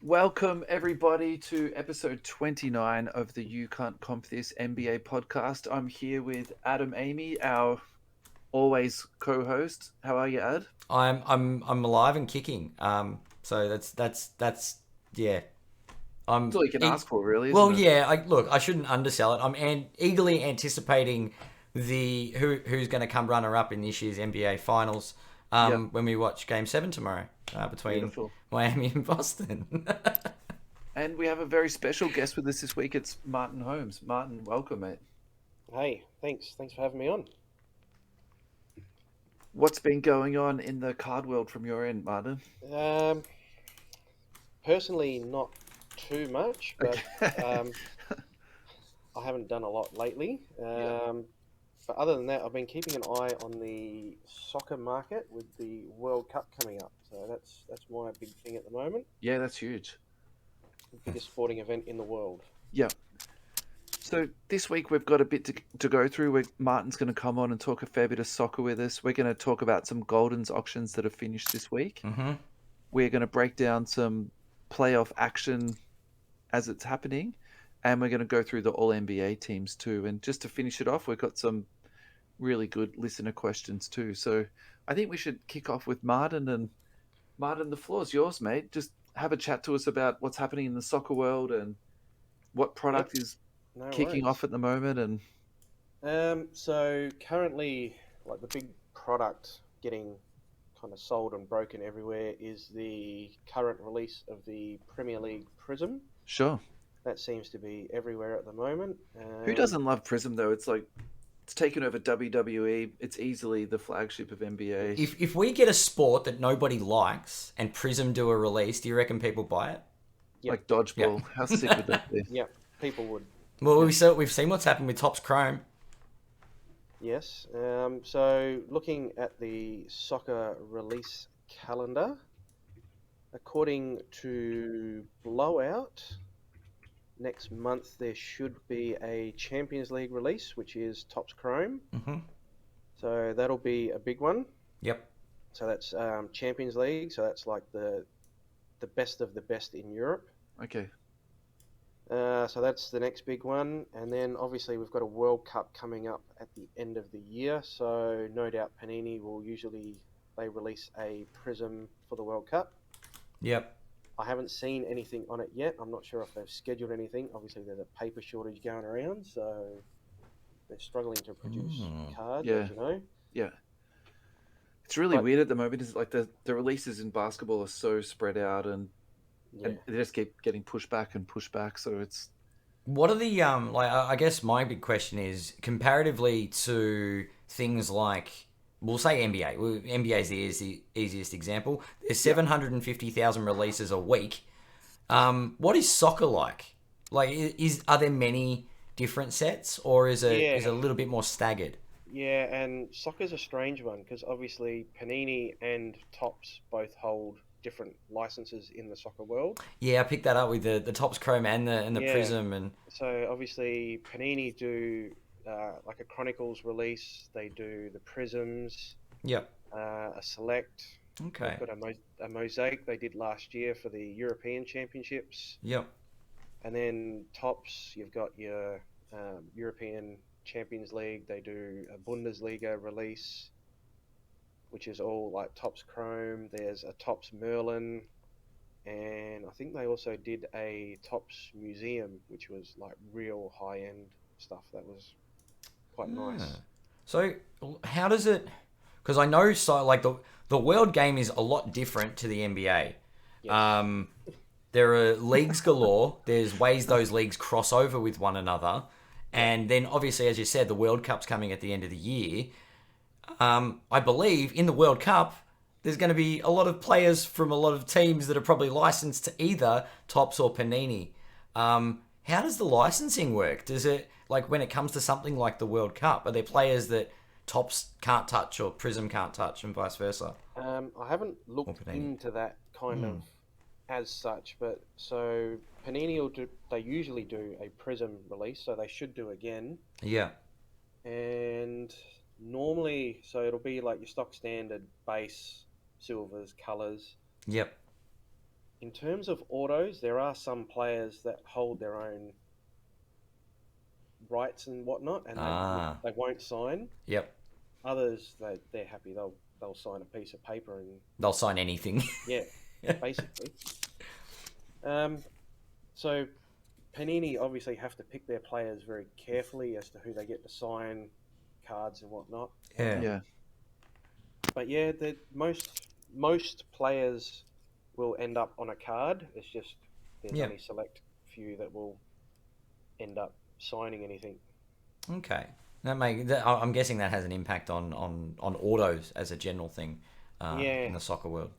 Welcome, everybody, to episode 29 of the You Can't Comp This NBA podcast. I'm here with Adam Amy, our always co host. How are you, Ad? I'm alive and kicking. So that's yeah. That's I'm all you can e- ask for, really, isn't well, it? yeah. I shouldn't undersell it. Eagerly anticipating the who's going to come runner up in this year's NBA Finals. Yep, When we watch Game 7 tomorrow between beautiful. Miami and Boston. And we have a very special guest with us this week. It's Martin Holmes. Martin, welcome, mate. Hey, thanks. Thanks for having me on. What's been going on in the card world from your end, Martin? Um, Personally, not too much, but Okay. um, I haven't done a lot lately. Yep. But other than that, I've been keeping an eye on the soccer market with the World Cup coming up. So that's my big thing at the moment. Yeah, that's huge. The biggest sporting event in the world. Yep. So this week we've got a bit to go through. Martin's going to come on and talk a fair bit of soccer with us. We're going to talk about some Goldins auctions that have finished this week. hmm We're going to break down some playoff action as it's happening, and we're going to go through the All NBA teams too. And just to finish it off, we've got some really good listener questions too. So I think we should kick off with Martin. And Martin, the floor's yours, mate. Just have a chat to us about what's happening in the soccer world and what Yep, product is no kicking off worries. at the moment. And So currently, like the big product getting kind of sold and broken everywhere is the current release of the Premier League Prism. sure. That seems to be everywhere at the moment. Who doesn't love Prism though? It's like it's taken over WWE. It's easily the flagship of NBA. It's If we get a sport that nobody likes and Prism do a release, do you reckon people buy it? Yep, Like Yeah. dodgeball. How sick would that be? yep. People would. Well, Yep. we've seen what's happened with Topps Chrome. Yes. So looking at the soccer release calendar, according to Blowout, next month there should be a Champions League release, which is Topps Chrome. hmm So that'll be a big one. Yep. So that's Champions League. So that's like the best of the best in Europe. Okay. So that's the next big one, and then obviously we've got a World Cup coming up at the end of the year. So no doubt Panini will usually they release a Prism for the World Cup. Yep. I haven't seen anything on it yet. I'm not sure if they've scheduled anything. Obviously, there's a paper shortage going around, so they're struggling to produce Mm. cards, Yeah. as you know. Yeah. It's really But weird at the moment. Is like the releases in basketball are so spread out yeah, and they just keep getting pushed back and pushed back. So it's What are the like? I guess my big question is comparatively to things like we'll say NBA. Well, NBA is the easiest example. There's yeah. 750,000 releases a week. What is soccer like? Like, are there many different sets, or yeah, is it a little bit more staggered? yeah. And soccer's a strange one because obviously Panini and Topps both hold different licenses in the soccer world. Yeah, I picked that up with the Topps Chrome and the Yeah, Prism and so obviously Panini do like a Chronicles release. They do the Prisms, yep. a Select. They've Okay. got a Mosaic they did last year for the European Championships, Yep. and then Tops. You've got your European Champions League. They do a Bundesliga release, which is all like Tops Chrome. There's a Tops Merlin, and I think they also did a Tops Museum, which was like real high end stuff. That was quite nice. Ah. So how does it? Because I know so like the world game is a lot different to the NBA. Yes. Um, there are leagues galore. There's ways those leagues cross over with one another, Yep. and then obviously, as you said, the World Cup's coming at the end of the year. I believe in the World Cup, there's going to be a lot of players from a lot of teams that are probably licensed to either Tops or Panini. How does the licensing work? Does it like when it comes to something like the World Cup? Are there players that Tops can't touch or Prism can't touch, and vice versa? I haven't Or looked Panini? into that kind of as such, but so Panini will do. They usually do a Prism release, so they should do again. Yeah. And normally, so it'll be like your stock standard base silvers, colors. Yep. In terms of autos, there are some players that hold their own rights and whatnot, and they won't sign. Yep. Others, they're happy. They'll sign a piece of paper and They'll sign anything. yeah, basically. So Panini obviously have to pick their players very carefully as to who they get to sign cards and whatnot. Yeah. But yeah, most players will end up on a card. It's just there's only select few that will end up signing anything. Okay. I'm guessing that has an impact on autos as a general thing in the soccer world.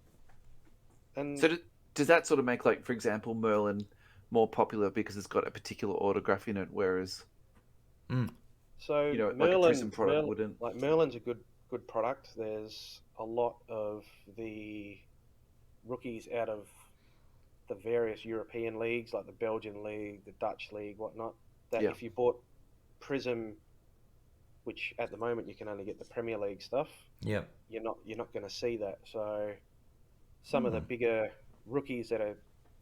And so does that sort of make, like, for example, Merlin more popular because it's got a particular autograph in it, whereas so Merlin, like a Prism product wouldn't? Like Merlin's a good product. There's a lot of the rookies out of the various European leagues, like the Belgian league, the Dutch league, whatnot. That if you bought Prism, which at the moment you can only get the Premier League stuff, you're not going to see that. So some of the bigger rookies that are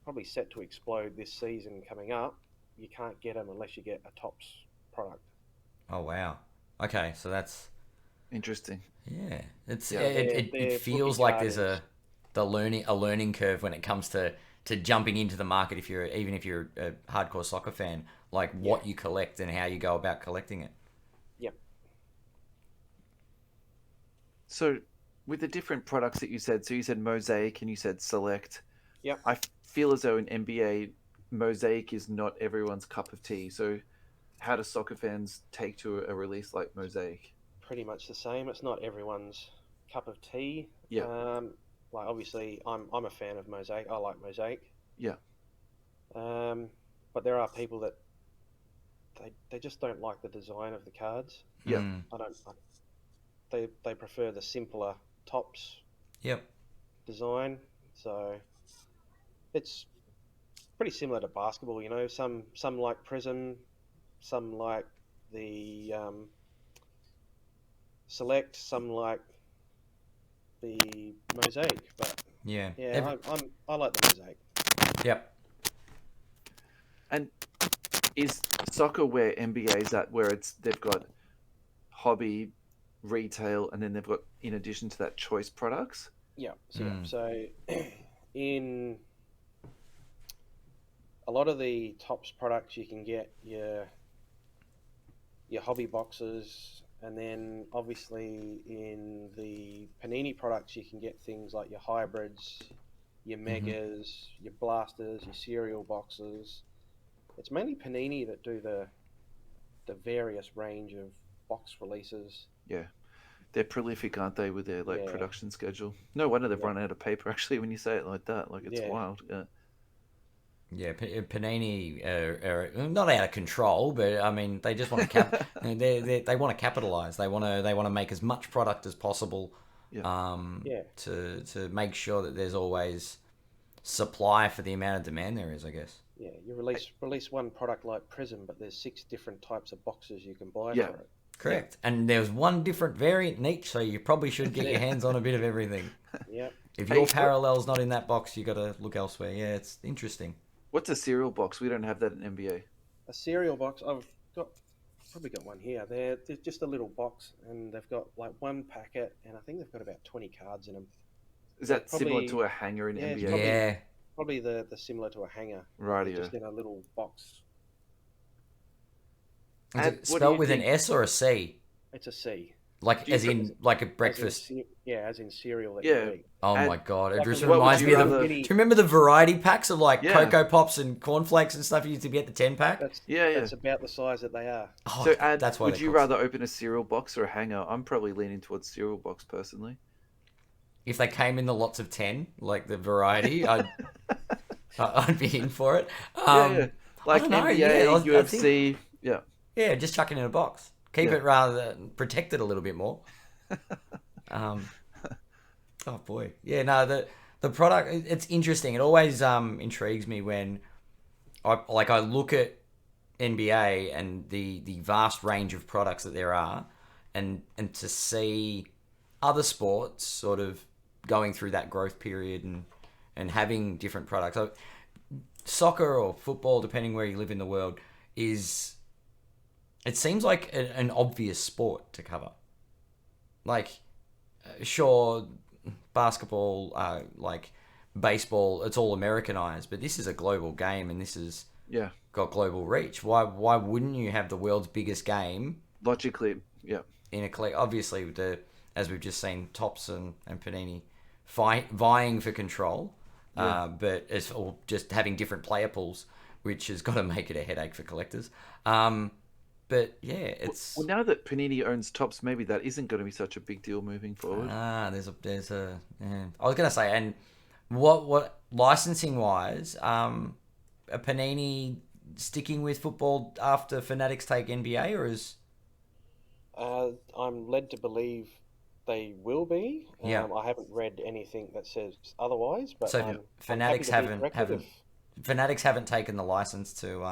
probably set to explode this season coming up, you can't get them unless you get a Topps product. Oh wow. Okay, so that's interesting. Yeah, it feels like there's a learning curve when it comes to jumping into the market if you're a hardcore soccer fan, like what you collect and how you go about collecting it. Yep. So with the different products that you said Mosaic and you said Select. Yep. I feel as though in NBA, Mosaic is not everyone's cup of tea. So how do soccer fans take to a release like Mosaic? Pretty much the same. It's not everyone's cup of tea. Yeah. Like obviously, I'm a fan of Mosaic. I like Mosaic. Yeah. But there are people that they just don't like the design of the cards. Yeah. They prefer the simpler Topps. Yep. Design. So it's pretty similar to basketball. Some like Prism, some like the Select, some like the Mosaic, but I like the Mosaic. Yep. And is soccer where NBA's at, where they've got hobby, retail, and then they've got, in addition to that, choice products? Yeah. So in a lot of the Topps products, you can get your hobby boxes. And then, obviously, in the Panini products, you can get things like your hybrids, your megas, your blasters, your serial boxes. It's mainly Panini that do the various range of box releases. Yeah. They're prolific, aren't they, with their production schedule? No wonder they've run out of paper, actually, when you say it like that. Like, it's wild. Yeah. Yeah, Panini are not out of control, but I mean they just want to they want to capitalize. They want to make as much product as possible, to make sure that there's always supply for the amount of demand there is, I guess. Yeah, you release one product like Prism, but there's 6 different types of boxes you can buy for it. Correct, and there's one different variant in each, so you probably should get your hands on a bit of everything. Yeah. If your parallel's not in that box, you got to look elsewhere. Yeah, it's interesting. What's a cereal box? We don't have that in NBA. A cereal box, I've probably got one here. They're just a little box, and they've got like one packet, and I think they've got about 20 cards in them. Is that similar to a hanger in NBA? Yeah. Probably the similar to a hanger. Right, just in a little box. Is it spelled with an S or a C? It's a C. Like as in like a breakfast. As in cereal that you eat. Oh my god! It just reminds me of do you remember the variety packs of like Cocoa Pops and cornflakes and stuff you used to get the 10-pack? That's about the size that they are. Oh, so that's why. Would you rather open a cereal box or a hanger? I'm probably leaning towards cereal box personally. If they came in the lots of 10, like the variety, I'd be in for it. Like NBA, UFC, Yeah, just chuck it in a box. Keep it rather protected a little bit more. Oh boy, yeah. No, the product, it's interesting. It always intrigues me when I look at NBA and the vast range of products that there are, and to see other sports sort of going through that growth period and having different products. So, soccer or football, depending where you live in the world, it seems like an obvious sport to cover. Like, sure, basketball, like baseball, it's all Americanized, but this is a global game, and this is got global reach. Why wouldn't you have the world's biggest game? Logically, yeah. In a collect, obviously, as we've just seen, Topps and Panini vying for control, but it's all just having different player pools, which has got to make it a headache for collectors. But yeah, it's well, now that Panini owns Topps, maybe that isn't going to be such a big deal moving forward. There's a I was gonna say, and what licensing wise, are Panini sticking with football after Fanatics take NBA, or is I'm led to believe they will be. Yeah. I haven't read anything that says otherwise, but so? I'm Fanatics happy to be corrected Fanatics haven't taken the license to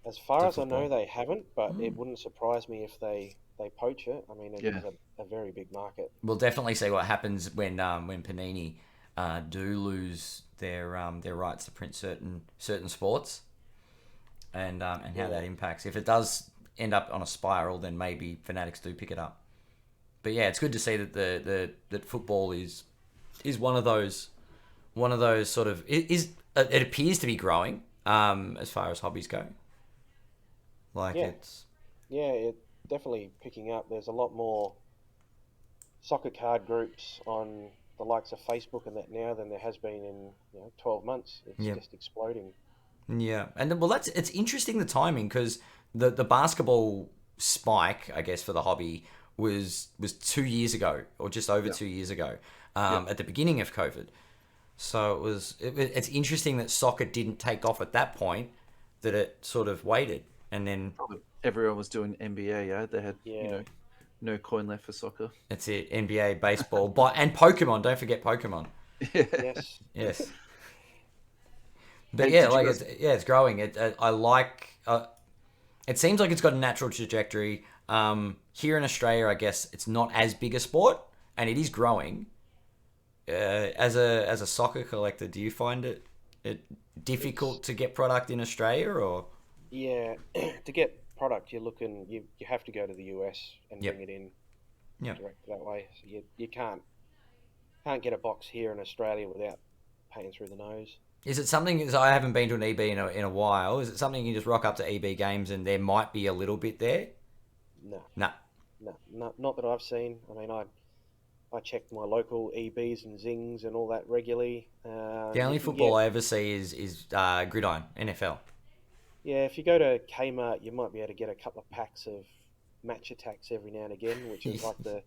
as far to as I know, football. they haven't, but it wouldn't surprise me if they poach it. I mean, it Yeah. is a very big market. We'll definitely see what happens when Panini do lose their rights to print certain sports, and how that impacts. If it does end up on a spiral, then maybe Fanatics do pick it up. But yeah, it's good to see that that football is one of those sort of it appears to be growing as far as hobbies go. It's definitely picking up. There's a lot more soccer card groups on the likes of Facebook and that now than there has been in 12 months. It's just exploding. Yeah, and well, it's interesting the timing, because the basketball spike, I guess, for the hobby was 2 years ago, or just over 2 years ago, at the beginning of COVID. So it's interesting that soccer didn't take off at that point, that it sort of waited, and then Everyone was doing NBA. Yeah, they had no coin left for soccer. that's it. NBA, baseball, and Pokemon. Don't forget Pokemon. Yes. Yes. But Hey, yeah, did you it's growing. I like. It seems like it's got a natural trajectory. Here in Australia, I guess it's not as big a sport, and it is growing. As a soccer collector, do you find it difficult to get product in Australia, or? Yeah, to get product, you have to go to the US and bring it in direct that way. So you can't get a box here in Australia without paying through the nose. Is it something? Because I haven't been to an EB in a while. Is it something you can just rock up to EB games and there might be a little bit there? No. No. No, not that I've seen. I mean, I checked my local EBs and Zings and all that regularly. The only football I ever see is Gridiron, NFL. Yeah, if you go to Kmart, you might be able to get a couple of packs of Match Attacks every now and again, which is like the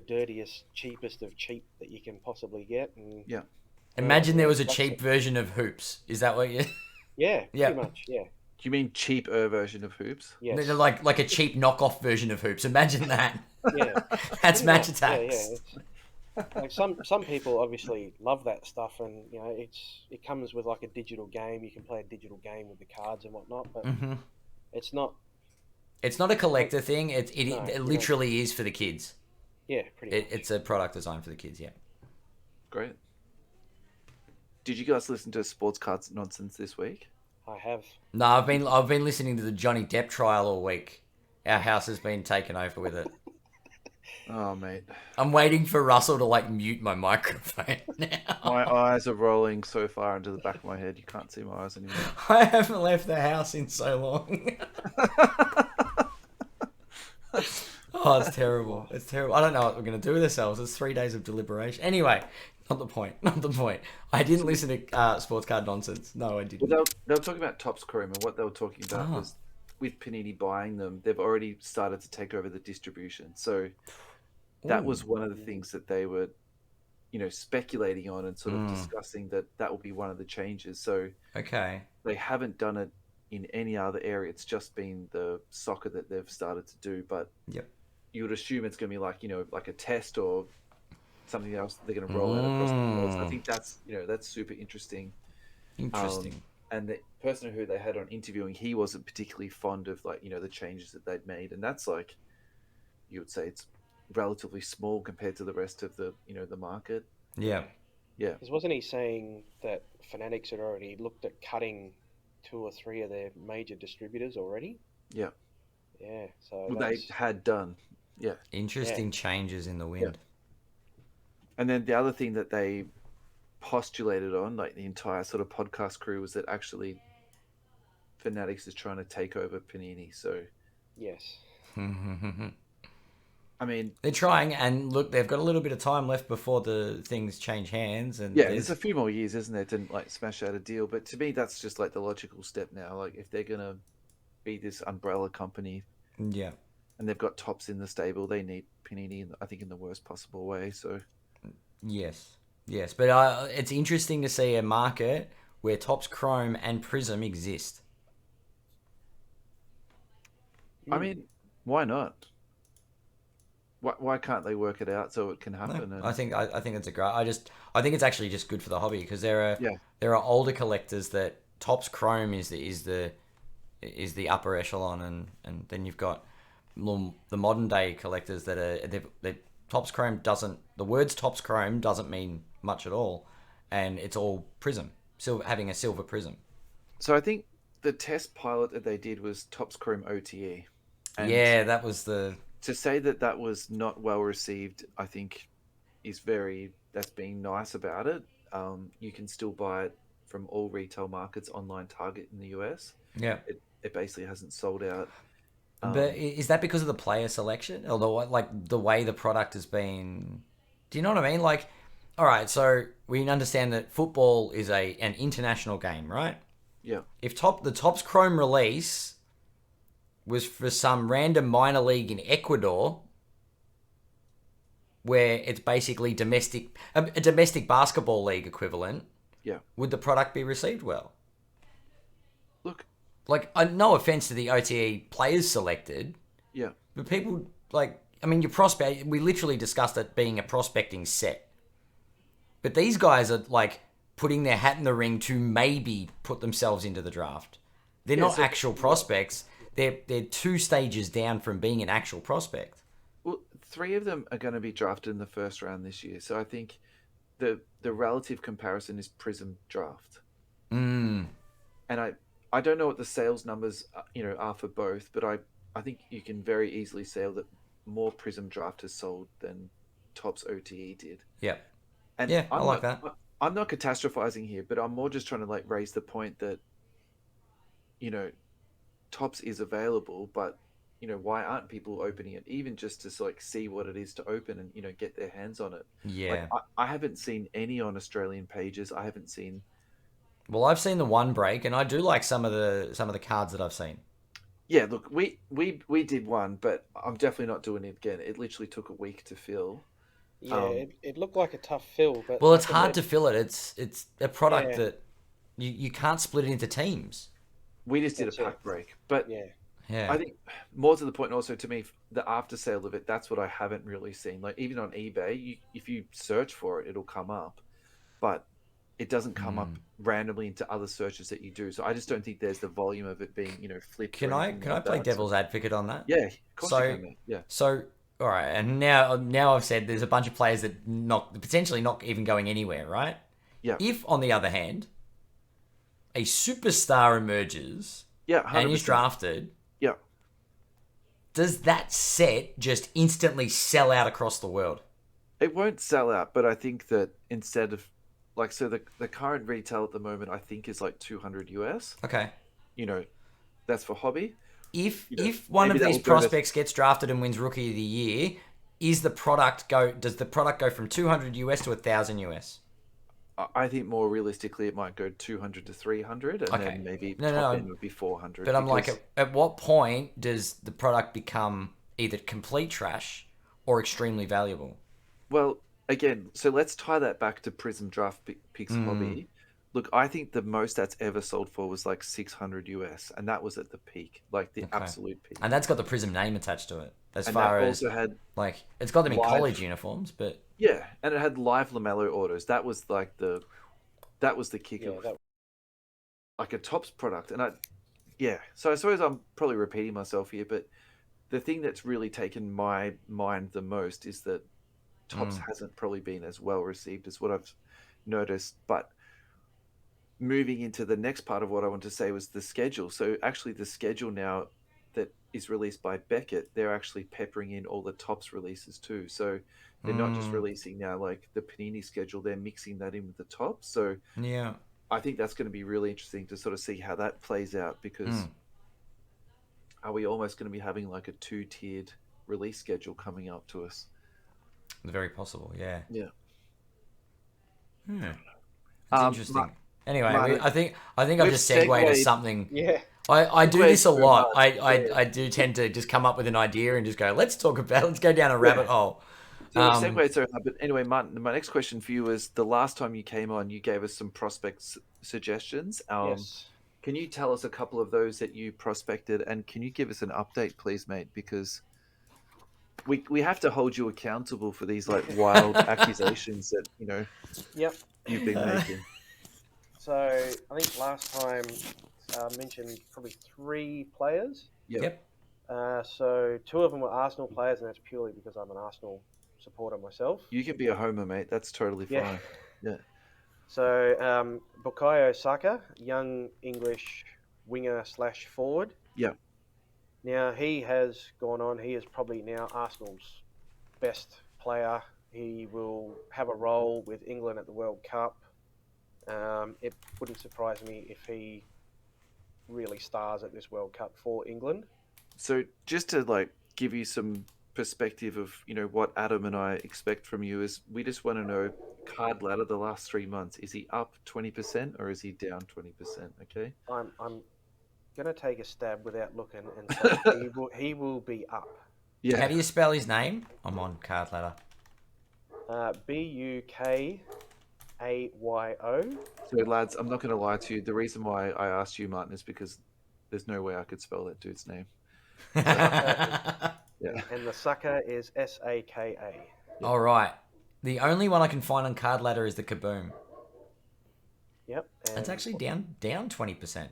dirtiest, cheapest of cheap that you can possibly get. And imagine there was a cheap version of Hoops. Is that what you? Yeah, pretty much. Yeah. Do you mean cheaper version of Hoops? Yes. Like a cheap knockoff version of Hoops. Imagine that. Yeah. That's Match Attacks. Yeah. Like some people obviously love that stuff, and it comes with like a digital game. You can play a digital game with the cards and whatnot, but it's not. It's not a collector thing. It literally is for the kids. Yeah, pretty much. It's a product designed for the kids. Yeah. Great. Did you guys listen to Sports Cards Nonsense this week? I have. No, I've been listening to the Johnny Depp trial all week. Our house has been taken over with it. Oh, mate. I'm waiting for Russell to mute my microphone now. My eyes are rolling so far into the back of my head, you can't see my eyes anymore. I haven't left the house in so long. Oh, it's terrible. It's terrible. I don't know what we're going to do with ourselves. It's 3 days of deliberation. Anyway, not the point. I didn't listen to Sports Card Nonsense. No, I didn't. Well, they were talking about Topps Chrome, and what they were talking about was with Panini buying them, they've already started to take over the distribution. So that was one of the things that they were, speculating on and sort of discussing that will be one of the changes. So they haven't done it in any other area. It's just been the soccer that they've started to do. But you would assume it's going to be like a test or something else that they're going to roll out across the world. So I think that's super interesting. And the person who they had on interviewing, he wasn't particularly fond of the changes that they'd made, and that's you would say it's relatively small compared to the rest of the the market. Yeah. Yeah. Because wasn't he saying that Fanatics had already looked at cutting 2 or 3 of their major distributors already? Yeah. Yeah, so Well, they that's had done. Yeah. Interesting changes in the Yeah. wind. And then the other thing that they postulated on, like the entire sort of podcast crew, was that actually Fanatics is trying to take over Panini. So, yes. I mean, They're trying, and look, they've got a little bit of time left before the things change hands, and yeah, there's there's a few more years, isn't there, to like smash out a deal. But to me, that's just like the logical step now. Like if they're gonna be this umbrella company yeah, and they've got tops in the stable, they need Panini, I think, in the worst possible way. So, yes, but it's interesting to see a market where Topps Chrome and Prism exist. I mean, why not? Why can't they work it out so it can No, happen? I And think I think it's a great. I think it's actually just good for the hobby because yeah, there are older collectors that Topps Chrome is the upper echelon, and then you've got the modern day collectors that are they Topps Chrome doesn't the words Topps Chrome doesn't mean much at all, and it's all Prism, having a silver Prism. so I think the test pilot that they did was Topps Chrome OTE, and Yeah, that was the to say that that was not well received, I think that's being nice about it. You can still buy it from all retail markets, online Target in the US. yeah. It basically hasn't sold out. But is that because of the player selection, or the way the product has been? Do you know what I mean? Like, all right, so we understand that football is an international game, right? Yeah, If the Topps Chrome release was for some random minor league in Ecuador, where it's basically a domestic basketball league equivalent, yeah. would the product be received well? Look, Like, no offense to the OTE players selected, yeah, but people like. I mean, your prospect. We literally discussed it being a prospecting set, but these guys are like putting their hat in the ring to maybe put themselves into the draft. They're yeah. not So, actual prospects. They're 2 stages down from being an actual prospect. well, 3 of them are going to be drafted in the first round this year. So I think the relative comparison is Prism draft, Mm. and I don't know what the sales numbers are for both, but I think you can very easily say that more Prism draft has sold than Topps OTE did. Yeah. And Yeah, I like that. I'm not catastrophizing here, but I'm more just trying to like raise the point that you know Topps is available, but why aren't people opening it even just to like see what it is to open and get their hands on it? Like Yeah. I haven't seen any on Australian pages. I haven't seen. Well, I've seen the one break, and I do like some of the cards that I've seen. Yeah, look, we did one, but I'm definitely not doing it again. It literally took a week to fill. Yeah, Um, it looked like a tough fill, but Well, I it's can hard to fill it. It's a product yeah, that you can't split it into teams. we just did a that's it. pack break, but Yeah, I Yeah. think more to the point, also to me, the after sale of it, that's what I haven't really seen. Like even on eBay, if you search for it, it'll come up, but it doesn't come up randomly into other searches that you do. So I just don't think there's the volume of it being, flipped or Can I anything can I like play that. So, devil's advocate on that? yeah, of course you So can, mate. Yeah, so all right, and now I've said there's a bunch of players that not potentially not even going anywhere, right? yeah, If on the other hand, a superstar emerges yeah, and is 100%. drafted, Yeah, does that set just instantly sell out across the world? it won't sell out, but I think that instead of like, so the current retail at the moment, I think is like 200 US. Okay. That's for hobby. If one Maybe of that these will go to. prospects gets drafted and wins Rookie of the Year, does the product go from 200 US to 1,000 US? I think more realistically, it might go 200 to 300, and Okay. then maybe No, top no, end would be 400. but I'm like, Because, at what point does the product become either complete trash or extremely valuable? well, again, so let's tie that back to Prism Draft Picks Mm, Hobby. Look, I think the most that's ever sold for was like 600 US, and that was at the peak, like the okay. absolute peak. And that's got the Prism name attached to it. As And that far as also had like, it's got them in college live, uniforms, but yeah, and it had live Lamello orders. That was the kick yeah, of that like a Tops product, and yeah. So I suppose I'm probably repeating myself here, but the thing that's really taken my mind the most is that Tops mm, hasn't probably been as well received as what I've noticed. But moving into the next part of what I want to say was the schedule. So actually, the schedule now that is released by Beckett, they're actually peppering in all the tops releases too. So they're not just releasing now like the Panini schedule; they're mixing that in with the tops. So Yeah. I think that's going to be really interesting to sort of see how that plays out, because are we almost going to be having like a 2-tiered release schedule coming up to us? Very possible, yeah. Yeah. It's interesting. Anyway, Martin, I think I've just segued to something. Yeah. I do this a lot. Martin. I do tend to just come up with an idea and just go, let's go down a rabbit hole. So we segued so hard, but anyway, Martin, my next question for you is, the last time you came on, you gave us some prospect suggestions. Yes. Can you tell us a couple of those that you prospected, and can you give us an update, please, mate? Because we have to hold you accountable for these like wild accusations that you've been making. So I think last time I mentioned probably 3 players. Yep. So 2 of them were Arsenal players, and that's purely because I'm an Arsenal supporter myself. You can be a homer, mate. That's totally fine. Yeah. So Bukayo Saka, young English winger / forward. Yeah. Now he has gone on. He is probably now Arsenal's best player. He will have a role with England at the World Cup. It wouldn't surprise me if he really stars at this World Cup for England. So just to like give you some perspective of what Adam and I expect from you, is we just want to know, card ladder the last 3 months, is he up 20% or is he down 20%? Okay. I'm gonna take a stab without looking and say he will be up. Yeah. How do you spell his name? I'm on card ladder. Bukayo. So lads, I'm not going to lie to you. The reason why I asked you, Martin, is because there's no way I could spell that dude's name. Yeah. And the sucker is Saka. Yeah. All right. The only one I can find on card ladder is the Kaboom. Yep. And It's actually down 20%.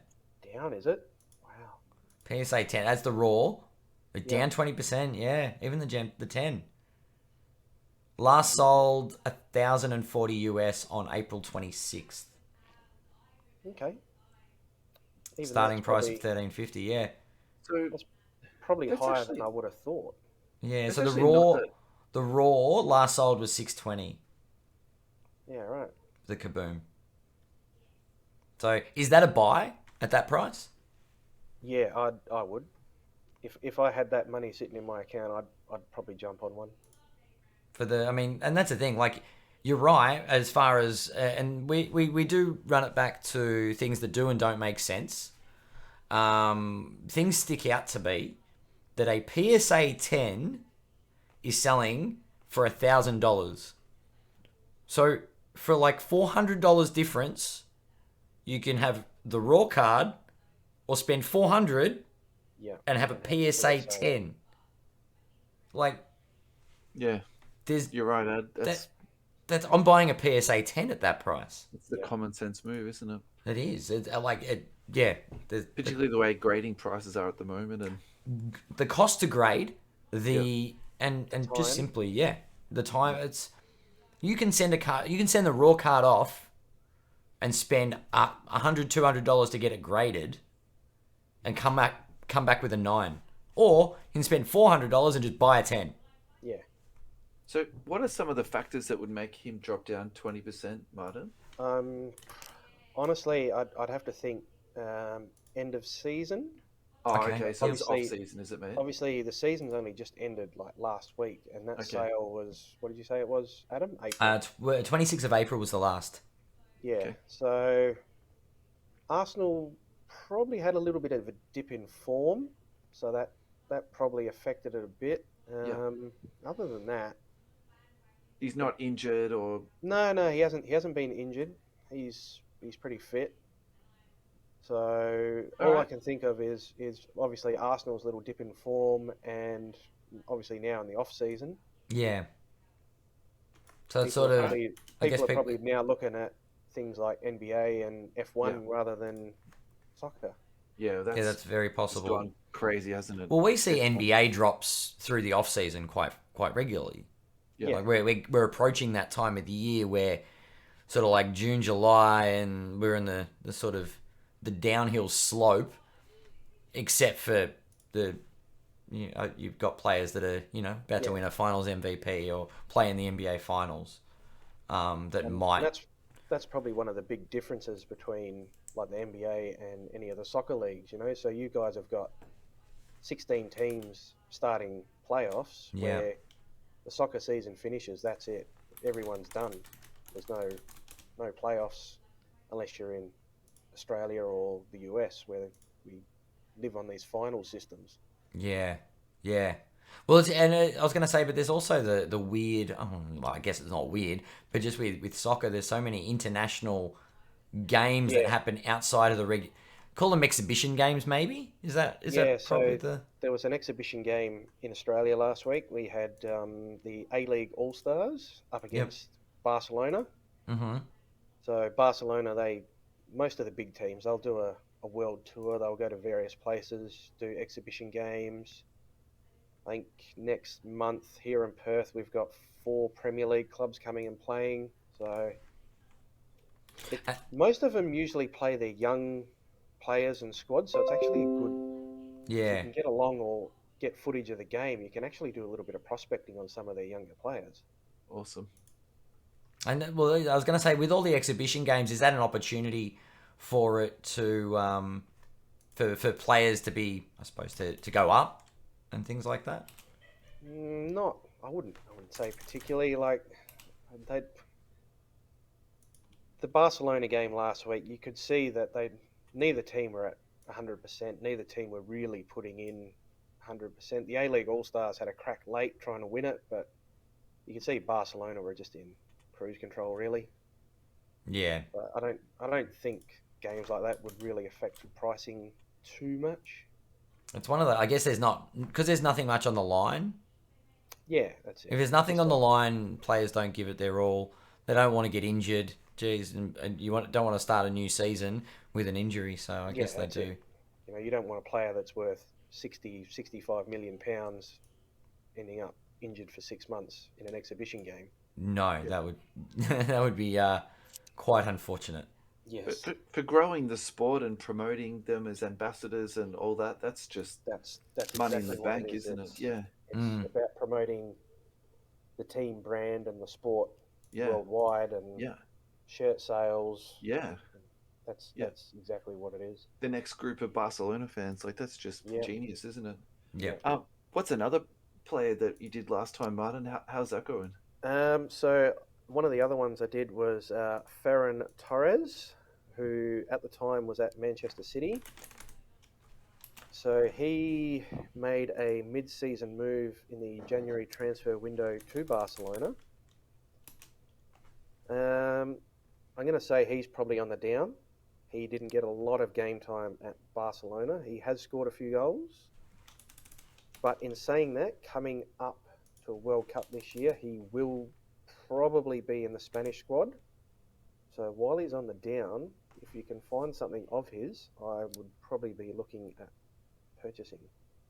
down, is it? Wow. PSA 10. That's the raw. But down 20%. Yeah. Even the 10. Last sold $1,040 US on April 26th. Okay. Even Starting that's price probably, of $1,350. Yeah. So probably that's higher actually- than I would have thought. Yeah. That's So the actually raw, not that- the raw last sold was $620. Yeah, right. The Kaboom. So is that a buy at that price? Yeah, I would. If I had that money sitting in my account, I'd probably jump on one. And that's the thing. Like, you're right as far as, and we do run it back to things that do and don't make sense. Things stick out to me that a PSA 10 is selling for $1,000. So for like $400 difference, you can have the raw card or spend $400 and have a PSA 10. Like, yeah, you're right, Ed. That's I'm buying a PSA 10 at that price. It's the common sense move, isn't it? It is. Particularly the way grading prices are at the moment, and the cost to grade, and just simply, the time. It's you can send the raw card off, and spend $100, $200 to get it graded, and come back with a 9, or you can spend $400 and just buy a 10. Yeah. So, what are some of the factors that would make him drop down 20%, Martin? Honestly, I'd have to think end of season. Oh, Okay. okay. So it's Obviously- off season, is it, mate? Obviously, the season's only just ended like last week, and that sale was, what did you say it was, Adam? April. 26th of April was the last. Yeah. Okay. So Arsenal probably had a little bit of a dip in form, so that probably affected it a bit. Other than that, He's not injured or... no, he hasn't been injured. He's pretty fit. So all I can think of is obviously Arsenal's little dip in form, and obviously now in the off season. Yeah. So it's People sort are of. probably, I guess people are probably now looking at things like NBA and F1 Yeah. rather than soccer. Yeah, that's very it's possible. gone crazy, hasn't it? Well, we see NBA drops through the off season quite regularly. Yeah. Like we're approaching that time of the year where sort of like June, July, and we're in the sort of the downhill slope, except for you've got players that are about to win a Finals MVP or play in the NBA Finals, that And might. that's probably one of the big differences between like the NBA and any of the soccer leagues. So you guys have got 16 teams starting playoffs Yeah. where the soccer season finishes. That's it. Everyone's done. There's no playoffs unless you're in Australia or the US where we live on these final systems. Yeah, yeah. Well, I was going to say, but there's also the weird. Well, I guess it's not weird, but just with soccer, there's so many international games that Yeah, happen outside of the. Call them exhibition games, maybe. Is yeah. that probably So the? there was an exhibition game in Australia last week. We had the A-League All-Stars up Yep. against Barcelona. Mm-hmm. So Barcelona, most of the big teams, they'll do a world tour. They'll go to various places, do exhibition games. I think next month here in Perth, we've got 4 Premier League clubs coming and playing. So most of them usually play their young players and squads. So it's actually a good, if you Yeah. can get along or get footage of the game, you can actually do a little bit of prospecting on some of their younger players. Awesome. And well, I was going to say, with all the exhibition games, is that an opportunity for it to for players to be, I suppose, to go up and things like that? Not, I wouldn't say particularly. Like they, the Barcelona game last week, you could see that neither team were at 100%. Neither team were really putting in 100%. The A-League All-Stars had a crack late trying to win it, but you can see Barcelona were just in cruise control, really. Yeah. But I don't think games like that would really affect pricing too much. It's one of the. I guess there's not, because there's nothing much on the line. Yeah, that's it. If there's nothing on the line, players don't give it their all. They don't want to get injured. Geez, and don't want to start a new season with an injury. So I guess they do. It. You don't want a player that's worth 65 million pounds ending up injured for 6 months in an exhibition game. No, that would that would be quite unfortunate. Yes, For growing the sport and promoting them as ambassadors and all that, that's just that's money exactly in the what bank, it is. isn't it? Yeah. It's about promoting the team brand and the sport Yeah. worldwide, and Yeah. shirt sales. Yeah. That's exactly what it is. The next group of Barcelona fans, like that's just Yeah. genius, isn't it? Yeah. What's another player that you did last time, Martin? How's that going? So one of the other ones I did was Ferran Torres, who at the time was at Manchester City. So he made a mid-season move in the January transfer window to Barcelona. I'm going to say he's probably on the down. He didn't get a lot of game time at Barcelona. He has scored a few goals. But in saying that, coming up to a World Cup this year, he will probably be in the Spanish squad. So while he's on the down, if you can find something of his, I would probably be looking at purchasing.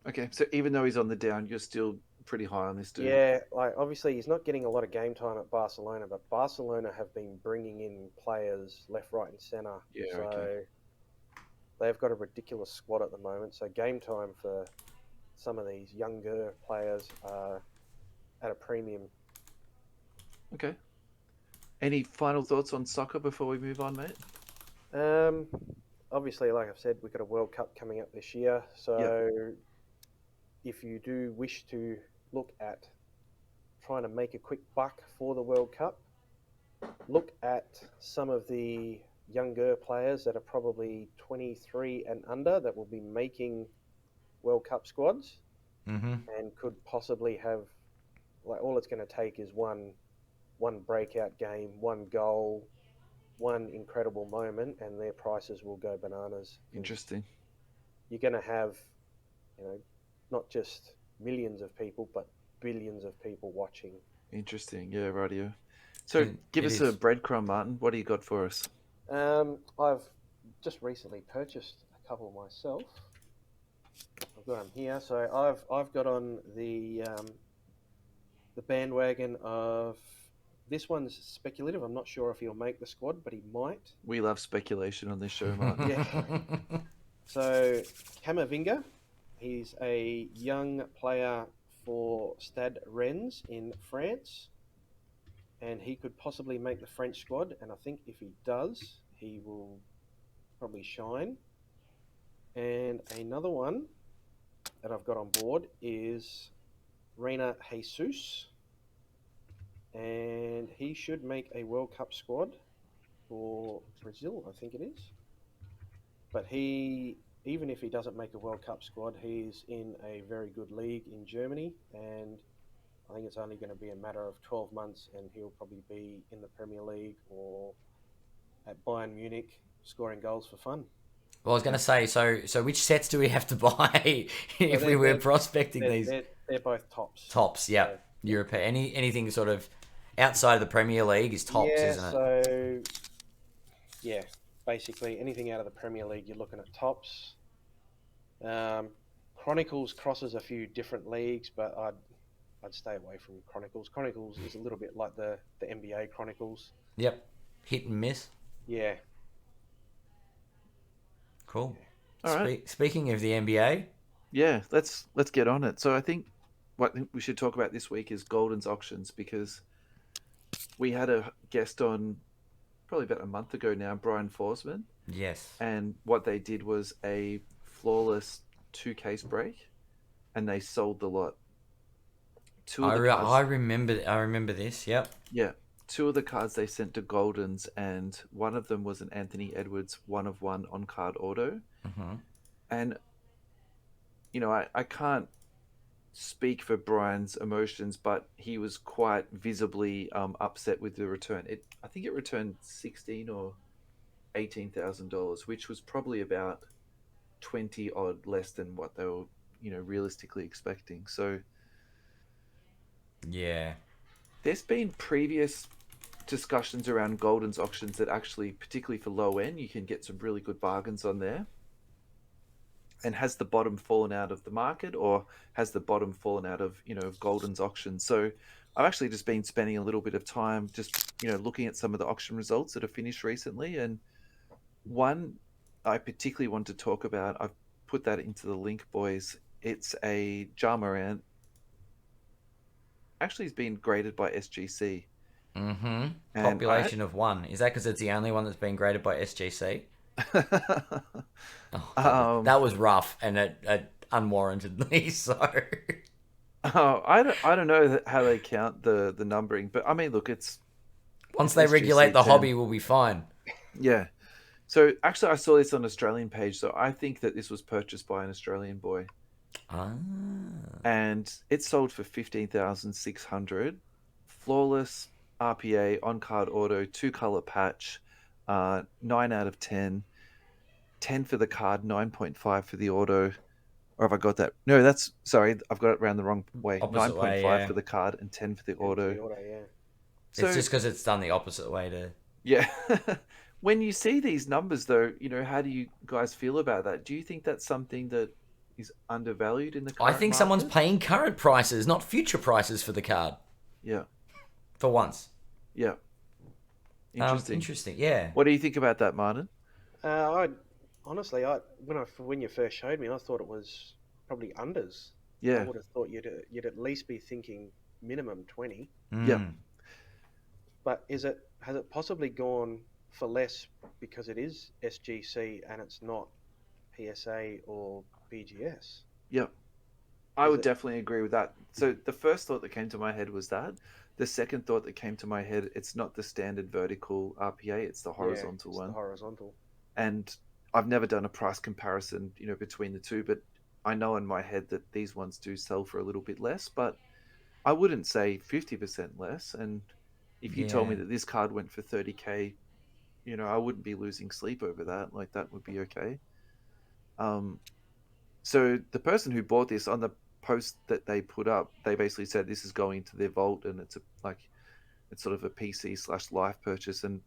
Okay, so even though he's on the down, you're still pretty high on this dude. Yeah, like obviously he's not getting a lot of game time at Barcelona, but Barcelona have been bringing in players left, right, and centre. Yeah, so okay. they've got a ridiculous squad at the moment. So game time for some of these younger players are at a premium. Okay. Any final thoughts on soccer before we move on, mate? Obviously, like I've said, we've got a World Cup coming up this year. So if you do wish to look at trying to make a quick buck for the World Cup, look at some of the younger players that are probably 23 and under that will be making World Cup squads and could possibly have, like, all it's going to take is one breakout game, one goal, one incredible moment, and their prices will go bananas. Interesting. You're going to have, not just millions of people, but billions of people watching. Interesting. Yeah, radio. So give us a breadcrumb, Martin. What do you got for us? I've just recently purchased a couple myself. I've got them here. So I've got on the bandwagon of This one's speculative. I'm not sure if he'll make the squad, but he might. We love speculation on this show, Martin. Yeah. So, Camavinga, he's a young player for Stade Rennes in France, and he could possibly make the French squad. And I think if he does, he will probably shine. And another one that I've got on board is Reina Jesus, and he should make a World Cup squad for Brazil, I think it is. But even if he doesn't make a World Cup squad, he's in a very good league in Germany, and I think it's only going to be a matter of 12 months, and he'll probably be in the Premier League or at Bayern Munich scoring goals for fun. Well, I was going to say, so which sets do we have to buy if we were prospecting these? They're both tops. Tops, yeah. So, European. Anything sort of outside of the Premier League is tops, isn't it? So, yeah, basically anything out of the Premier League, you're looking at tops. Chronicles crosses a few different leagues, but I'd stay away from Chronicles. Chronicles is a little bit like the NBA Chronicles. Yep. Hit and miss. Yeah. Cool. All right. Speaking of the NBA, Yeah, let's get on it. So I think what we should talk about this week is Goldins Auctions, because we had a guest on probably about a month ago now, Brian Forsman, yes. and what they did was a flawless 2-case break, and they sold the lot. I remember this. Yep. Yeah, 2 of the cards they sent to Goldins, and one of them was an Anthony Edwards 1/1 on card auto. Mm-hmm. And you know, I can't speak for Brian's emotions, but he was quite visibly upset with the return. I think it returned $16,000 or $18,000, which was probably about 20 odd less than what they were, realistically expecting. So Yeah. there's been previous discussions around Goldins Auctions that actually, particularly for low end, you can get some really good bargains on there. And has the bottom fallen out of the market, or has the bottom fallen out of, Goldins Auctions? So I've actually just been spending a little bit of time just, looking at some of the auction results that have finished recently. And one I particularly want to talk about, I've put that into the link, boys. It's a Ja Morant. Actually, he's been graded by SGC. Mm-hmm. And Population of 1. Is that because it's the only one that's been graded by SGC? That was rough and unwarrantedly so. I don't know how they count the numbering, but I mean, look, it's once they regulate the hobby, we'll be fine. Yeah. So actually, I saw this on an Australian page, so I think that this was purchased by an Australian boy. And it sold for 15,600. Flawless RPA on card auto, 2-color patch, 9 out of 10. 10 for the card, 9.5 for the auto. Or have I got that? No, sorry, I've got it around the wrong way. 9.5 for the card and 10 for the auto. So, it's just because it's done the opposite way to... Yeah. When you see these numbers, though, how do you guys feel about that? Do you think that's something that is undervalued in the current I think market? someone's paying current prices, not future prices for the card. Yeah. For once. Yeah. Interesting, yeah. What do you think about that, Martin? Honestly, when you first showed me, I thought it was probably unders. Yeah. I would have thought you'd at least be thinking minimum 20. Yeah. But has it possibly gone for less because it is SGC and it's not PSA or BGS? Yeah. I would definitely agree with that. So the first thought that came to my head was that. The second thought that came to my head, it's not the standard vertical RPA, it's the horizontal one. The horizontal. And I've never done a price comparison, between the two, but I know in my head that these ones do sell for a little bit less, but I wouldn't say 50% less. And if you told me that this card went for 30K, I wouldn't be losing sleep over that. Like, that would be okay. So the person who bought this, on the post that they put up, they basically said this is going to their vault, and it's sort of a PC/life purchase, and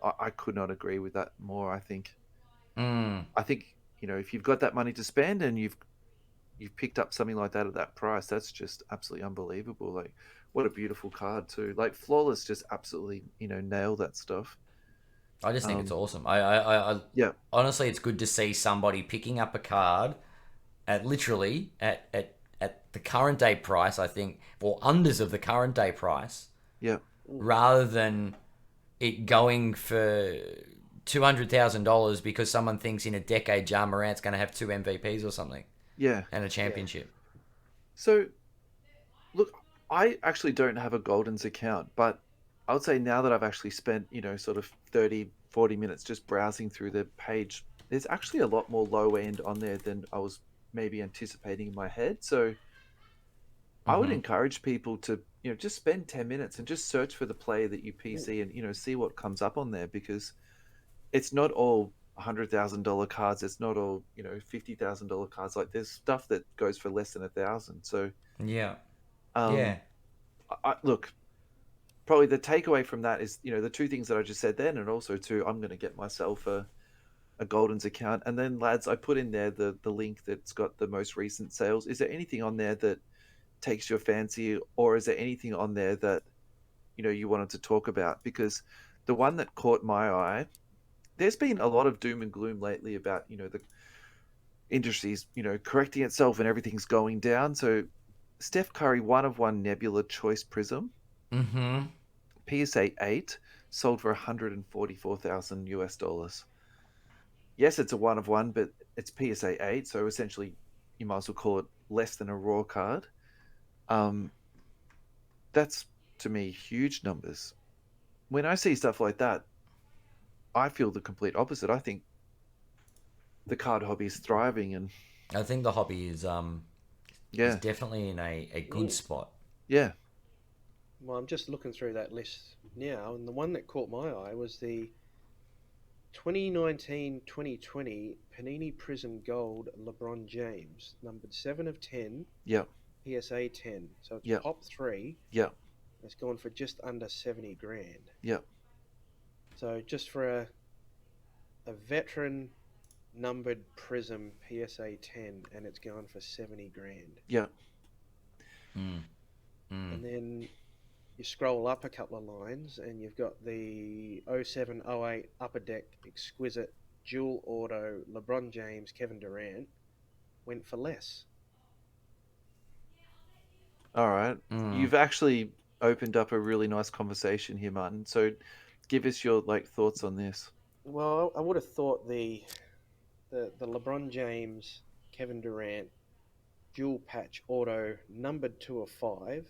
I could not agree with that more. I think if you've got that money to spend and you've picked up something like that at that price, that's just absolutely unbelievable. Like, what a beautiful card too. Like Flawless just absolutely, nail that stuff. I just think it's Um, awesome. I yeah, honestly, it's good to see somebody picking up a card at literally at the current day price. I think, or unders of the current day price, yeah, rather than it going for $200,000 because someone thinks in a decade Ja Morant's going to have 2 MVPs or something yeah. and a championship. So look, I actually don't have a Goldins account, but I would say now that I've actually spent, sort of 30, 40 minutes just browsing through the page, there's actually a lot more low end on there than I was maybe anticipating in my head. So I would Mm-hmm. encourage people to, just spend 10 minutes and just search for the player that you PC and, see what comes up on there, because it's not all $100,000 cards. It's not all, $50,000 cards. Like there's stuff that goes for less than 1,000. So, Yeah, um, yeah. look, probably the takeaway from that is, the two things that I just said then, and also too, I'm going to get myself a Goldens account. And then, lads, I put in there the link that's got the most recent sales. Is there anything on there that takes your fancy, or is there anything on there that you wanted to talk about? Because the one that caught my eye, there's been a lot of doom and gloom lately about the industry's correcting itself and everything's going down. So Steph Curry, 1 of 1 Nebula Choice Prism, Mm-hmm. PSA 8, sold for 144,000 US dollars. Yes, it's a 1 of 1, but it's PSA 8, so essentially you might as well call it less than a raw card. Um, that's to me huge numbers. When I see stuff like that, I feel the complete opposite. I think the card hobby is thriving, and I think the hobby is yeah, definitely in a good spot. yeah, Well, I'm just looking through that list now, and the one that caught my eye was the 2019-2020 Panini Prism Gold LeBron James, numbered 7 of 10, yeah, PSA 10. So it's yeah, top three. yeah, It's gone for just under 70 grand. yeah, So just for a veteran numbered Prism PSA 10, and it's going for 70 grand. yeah. Mm. Mm. And then you scroll up a couple of lines and you've got the 07-08 Upper Deck Exquisite Dual Auto LeBron James Kevin Durant went for less. All right. Mm. You've actually opened up a really nice conversation here, Martin. So give us your thoughts on this. Well, I would have thought the LeBron James Kevin Durant dual patch auto numbered 2 of 5.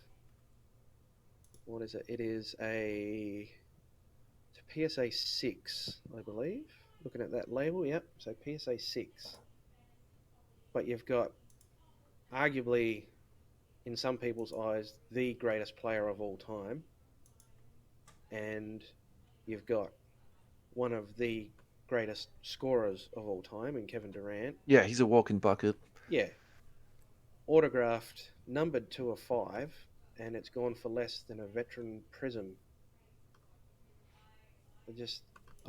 What is it? It is it's a PSA 6, I believe. Looking at that label, yep. So PSA 6. But you've got arguably, in some people's eyes, the greatest player of all time. And you've got one of the greatest scorers of all time in Kevin Durant. Yeah, he's a walking bucket. Yeah. Autographed, numbered 2 of 5, and it's gone for less than a veteran Prism.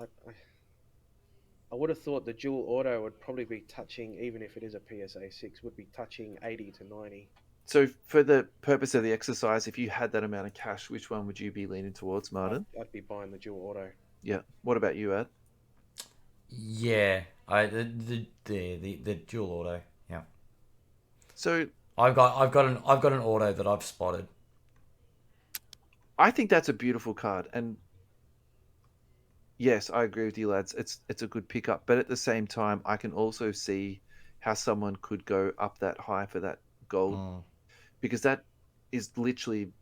I would have thought the dual auto would probably be touching, even if it is a PSA 6, would be touching 80 to 90. So for the purpose of the exercise, if you had that amount of cash, which one would you be leaning towards, Martin? I'd be buying the dual auto. Yeah. What about you, Ad? Yeah, the dual auto. Yeah. So I've got an auto that I've spotted. I think that's a beautiful card, and yes, I agree with you, lads. It's a good pickup, but at the same time, I can also see how someone could go up that high for that gold, because that is literally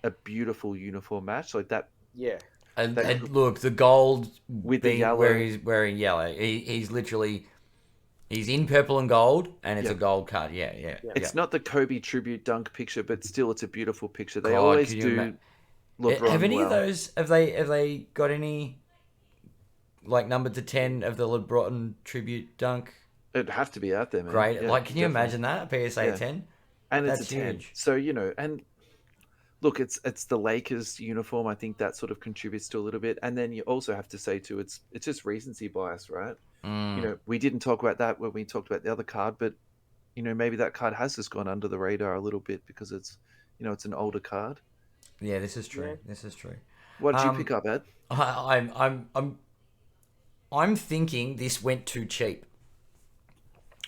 a beautiful uniform match, like that. Yeah. And look, the gold with the yellow, where he's wearing yellow, he's literally he's in purple and gold, and it's a gold card. Yeah. It's not the Kobe tribute dunk picture, but still, it's a beautiful picture. They God, always do. LeBron have any well. of those? Have they got any like numbered to 10 of the LeBron tribute dunk? It'd have to be out there, man. Great. Yeah, like, can you definitely. imagine that? PSA 10? And That's it's a 10. huge. So, and look, it's the Lakers uniform. I think that sort of contributes to a little bit. And then you also have to say, too, it's just recency bias, right? We didn't talk about that when we talked about the other card, but, maybe that card has just gone under the radar a little bit because it's, it's an older card. Yeah, this is true. Yeah. This is true. What did you pick up, Ed? I'm thinking this went too cheap,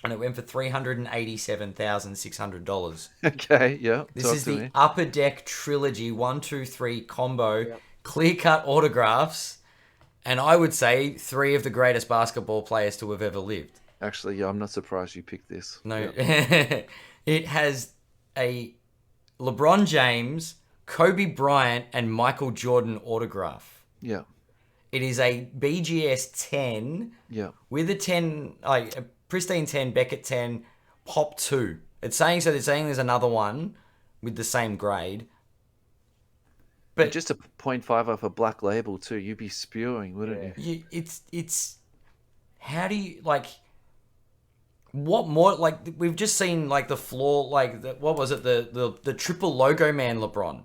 and it went for $387,600. Okay, yeah. This talk is to the me. Upper Deck Trilogy 1, 2, 3 combo, Yep. clear-cut autographs, and I would say 3 of the greatest basketball players to have ever lived. Actually, yeah, I'm not surprised you picked this. No, Yeah. it has a LeBron James, Kobe Bryant, and Michael Jordan autograph. Yeah. It is a BGS 10 Yeah. with a 10, like a pristine 10, Beckett 10, Pop 2. It's saying so. They're saying there's another one with the same grade. But Just a 0.5 off a black label too. You'd be spewing, wouldn't you? it's how do you like? What more? Like we've just seen like the floor, like what was it? The triple logo man LeBron.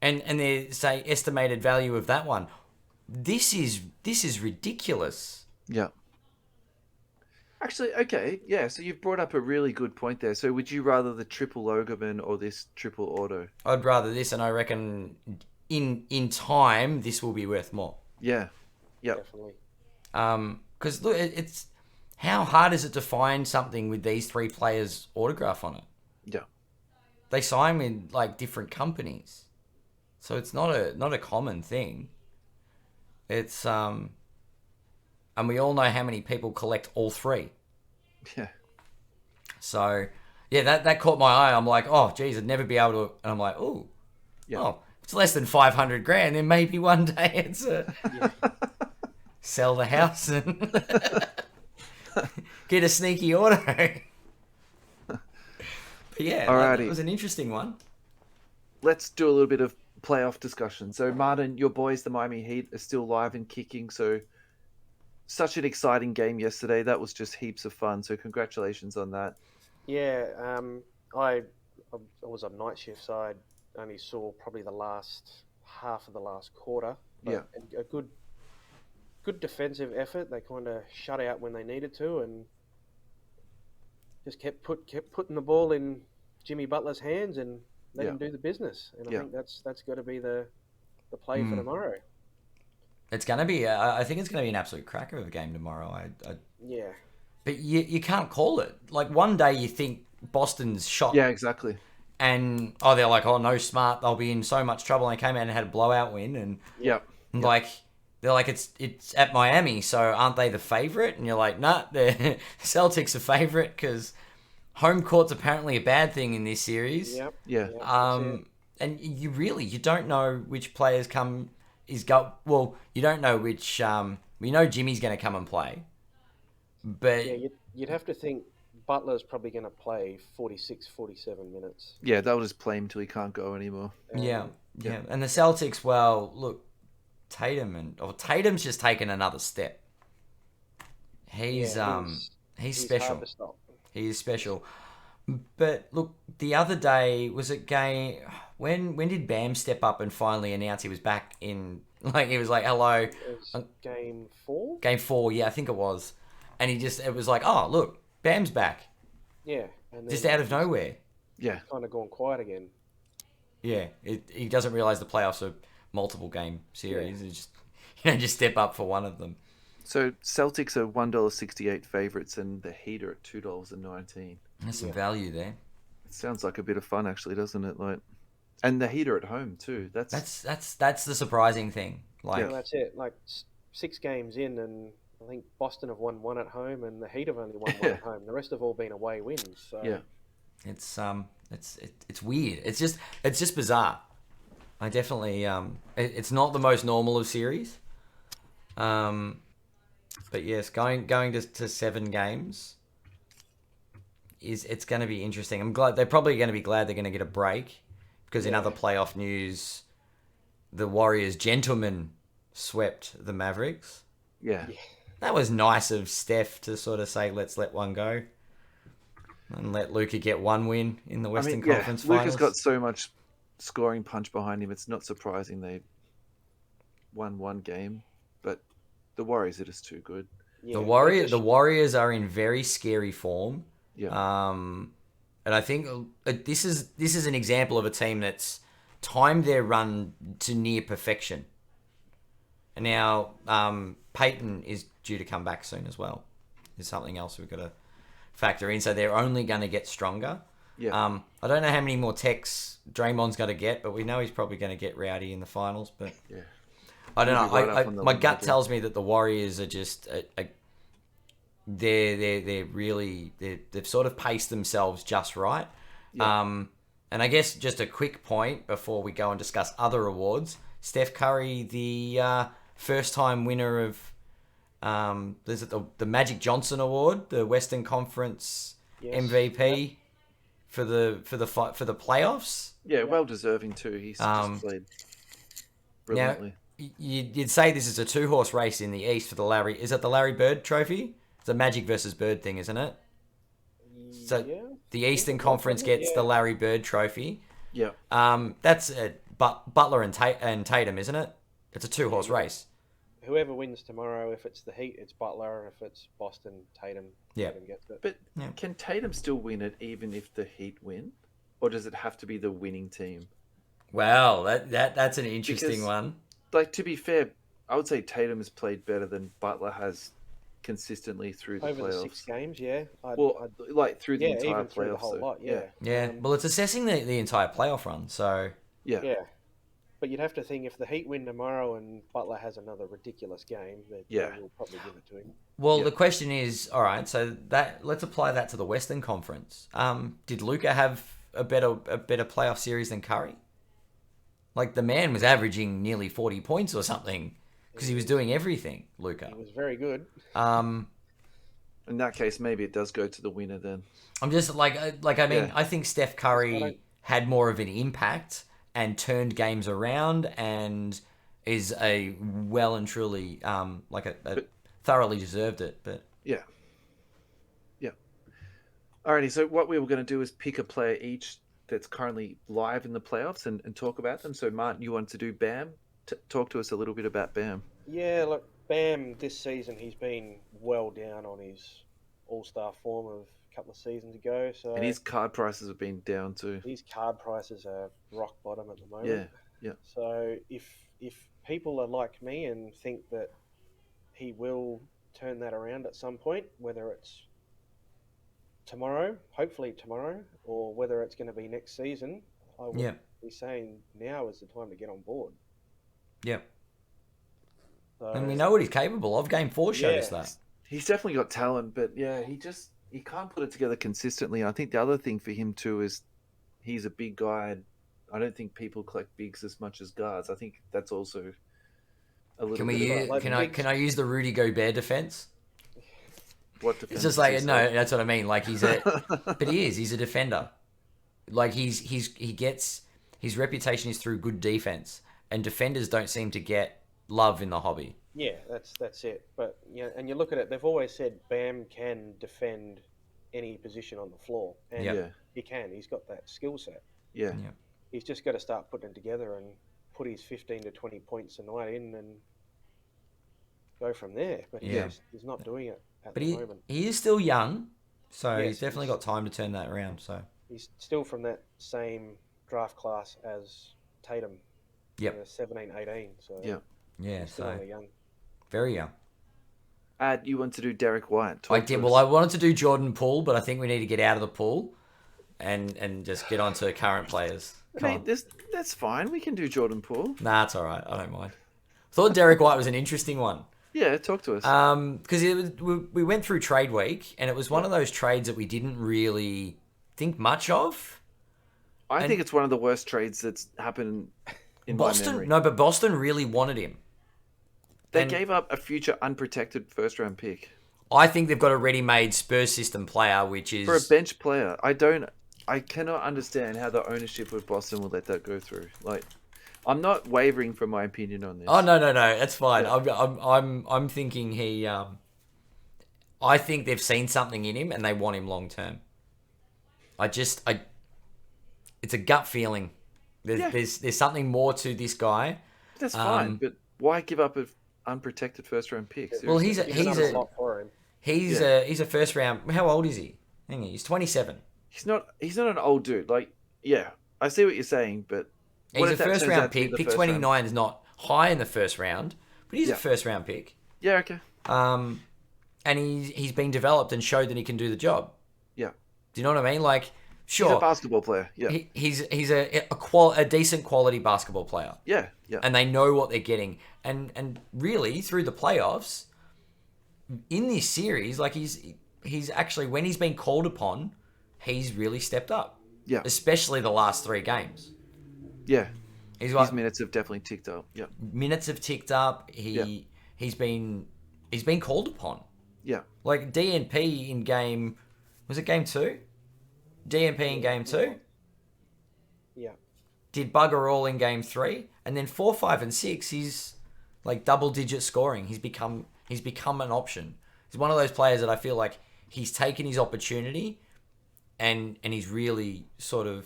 And they say estimated value of that one. This is ridiculous. Yeah. Actually, okay, yeah. So you've brought up a really good point there. So would you rather the triple Logoman or this triple auto? I'd rather this, and I reckon in time this will be worth more. Yeah. Yep. Definitely. Because look, it's how hard is it to find something with these 3 players' autograph on it? Yeah. They sign with like different companies, so it's not a common thing. It's and we all know how many people collect all 3. Yeah. So yeah, that caught my eye. I'm like, oh geez, I'd never be able to. And I'm like, oh, Yeah. oh, it's less than $500 grand. Then maybe one day it's sell the house and get a sneaky auto. But yeah, Alrighty. that was an interesting one. Let's do a little bit of playoff discussion. So Martin, your boys, the Miami Heat, are still live and kicking. So such an exciting game yesterday. That was just heaps of fun. So congratulations on that. Yeah, I was on night shift, so I only saw probably the last half of the last quarter. Yeah. And a good defensive effort. They kind of shut out when they needed to, and just kept putting the ball in Jimmy Butler's hands and let him do the business. And I think that's got to be the play for tomorrow. It's gonna be. I think it's gonna be an absolute cracker of a game tomorrow. Yeah. But you can't call it. Like one day you think Boston's shot. Yeah, exactly. And they're like, oh no, Smart, they'll be in so much trouble. And they came out and had a blowout win, and like they're like it's at Miami, so aren't they the favorite? And you're like, nah, the Celtics are favorite because home court's apparently a bad thing in this series. Yep. Yeah. And you don't know which players well, you don't know which we know Jimmy's going to come and play, but yeah, you'd have to think Butler's probably going to play 46, 47 minutes. Yeah, they'll just play him till he can't go anymore. Yeah. And the Celtics, well, look, Tatum's just taken another step. He's special. Hard to stop. He is special. But look, the other day was it game when did Bam step up and finally announce he was back in? Like he was like, "Hello." It was game 4. Game 4, yeah, I think it was. And it was like, "Oh, look, Bam's back." Yeah, and Just out of nowhere. Yeah. kind of gone quiet again. Yeah, he doesn't realize the playoffs are multiple game series. He just step up for one of them. So Celtics are $1.68 favorites, and the Heat are at $2.19. There's some value there. It sounds like a bit of fun, actually, doesn't it? Like, and the Heat are at home too. That's the surprising thing. Like, Well, that's it. Like 6 games in, and I think Boston have won 1 at home, and the Heat have only won 1 at home. The rest have all been away wins. So. Yeah. it's weird. It's just bizarre. I definitely it's not the most normal of series. But yes, going to 7 games it's going to be interesting. I'm glad they're probably going to be glad they're going to get a break because in other playoff news, the Warriors gentlemen swept the Mavericks. Yeah. That was nice of Steph to sort of say, let's let one go and let Luka get 1 win in the Western Conference Finals. Luka's got so much scoring punch behind him. It's not surprising they won 1 game, but the Warriors are just too good. Yeah, The Warriors are in very scary form. Yeah. And I think this is an example of a team that's timed their run to near perfection. And now Peyton is due to come back soon as well. There's something else we've got to factor in. So they're only going to get stronger. Yeah. I don't know how many more techs Draymond's going to get, but we know he's probably going to get rowdy in the finals. But Yeah. I don't He'll be know. right up on the My limit gut again. tells me that the Warriors are just they're really they've sort of paced themselves just right. Yeah. And I guess just a quick point before we go and discuss other awards. Steph Curry, the first-time winner of is it the Magic Johnson Award, the Western Conference Yes. MVP for the playoffs. Yeah, well deserving too. He's just played brilliantly. You'd say this is a 2-horse race in the East for the Larry. Is it the Larry Bird Trophy? It's a Magic versus Bird thing, isn't it? So Yeah. the Eastern Conference gets the Larry Bird Trophy. Yeah. That's Butler and Tatum, isn't it? It's a 2-horse race. Whoever wins tomorrow, if it's the Heat, it's Butler. If it's Boston, Tatum. Yeah. Tatum gets it. But can Tatum still win it even if the Heat win? Or does it have to be the winning team? Wow, that's an interesting Because, one. Like, to be fair, I would say Tatum has played better than Butler has consistently through the Over playoffs. the 6 games, yeah. Like through the yeah, entire even through the playoffs. whole so, lot, yeah. Yeah, well, it's assessing the entire playoff run, so... Yeah. Yeah. But you'd have to think if the Heat win tomorrow and Butler has another ridiculous game, they will probably give it to him. Well, the question is, all right, so let's apply that to the Western Conference. Did Luka have a better playoff series than Curry? Like, the man was averaging nearly 40 points or something because he was doing everything, Luka. He was very good. In that case, maybe it does go to the winner then. I'm just I think Steph Curry had more of an impact and turned games around and is a well and truly thoroughly deserved it. But yeah. Alrighty, so what we were going to do is pick a player each that's currently live in the playoffs and talk about them. So Martin, you want to do Bam? Talk to us a little bit about Bam. Yeah, look, Bam this season he's been well down on his all-star form of a couple of seasons ago. So And his card prices have been down too. These card prices are rock bottom at the moment. Yeah. So if people are like me and think that he will turn that around at some point, whether it's tomorrow, hopefully tomorrow, or whether it's going to be next season, I would be saying now is the time to get on board. Yeah. So, And we know what he's capable of. Game 4 showed us that. He's definitely got talent, but he can't put it together consistently. I think the other thing for him too is he's a big guy. I don't think people collect bigs as much as guards. I think that's also a little Can I use the Rudy Gobert defense? What defense? It's just like, no, that's what I mean. Like but he's a defender. Like he gets, his reputation is through good defense, and defenders don't seem to get love in the hobby. Yeah, that's it. But and you look at it, they've always said Bam can defend any position on the floor, and he can. He's got that skill set. Yeah. He's just got to start putting it together and put his 15 to 20 points a night in and go from there. But he's not doing it at the moment. He is still young, so he's definitely got time to turn that around. So he's still from that same draft class as Tatum. Yep. 17, 18. So yeah, still only young. Very young. You want to do Derrick White? I did. Well, I wanted to do Jordan Poole, but I think we need to get out of the pool and just get on to current players. That's fine. We can do Jordan Poole. Nah, it's all right. I don't mind. Thought Derrick White was an interesting one. Yeah, talk to us. Because we went through trade week, and it was one of those trades that we didn't really think much of. I think it's one of the worst trades that's happened in Boston. my memory. No, but Boston really wanted him. They gave up a future unprotected first-round pick. I think they've got a ready-made Spurs system player, which is... For a bench player. I cannot understand how the ownership of Boston will let that go through. Like, I'm not wavering from my opinion on this. Oh, no, that's fine. Yeah. I'm thinking he... I think they've seen something in him and they want him long-term. It's a gut feeling. There's something more to this guy. That's fine, but why give up an unprotected first-round pick? Seriously. Well, he's a first round. How old is he? Hang on, he's 27. He's not an old dude. Like, yeah, I see what you're saying, but He's a if that first turns round out to be pick. the Pick first 29 is not high in the first round, but he's a Yeah. first round pick. Yeah, okay. And he's been developed and showed that he can do the job. Yeah. Do you know what I mean? Like, sure, He's a basketball player. Yeah. he's a decent quality basketball player, Yeah. Yeah. and they know what they're getting. And really through the playoffs in this series, like he's actually, when he's been called upon, he's really stepped up. Yeah. Especially the last 3 games. Yeah. His minutes have definitely ticked up. Yeah. minutes have ticked up. He's been called upon. Yeah. Like DNP in game, was it game 2? DNP in game 2. Yeah. Did bugger all in game 3, and then 4, 5, and 6. He's like double-digit scoring. He's become an option. He's one of those players that I feel like he's taken his opportunity, and he's really sort of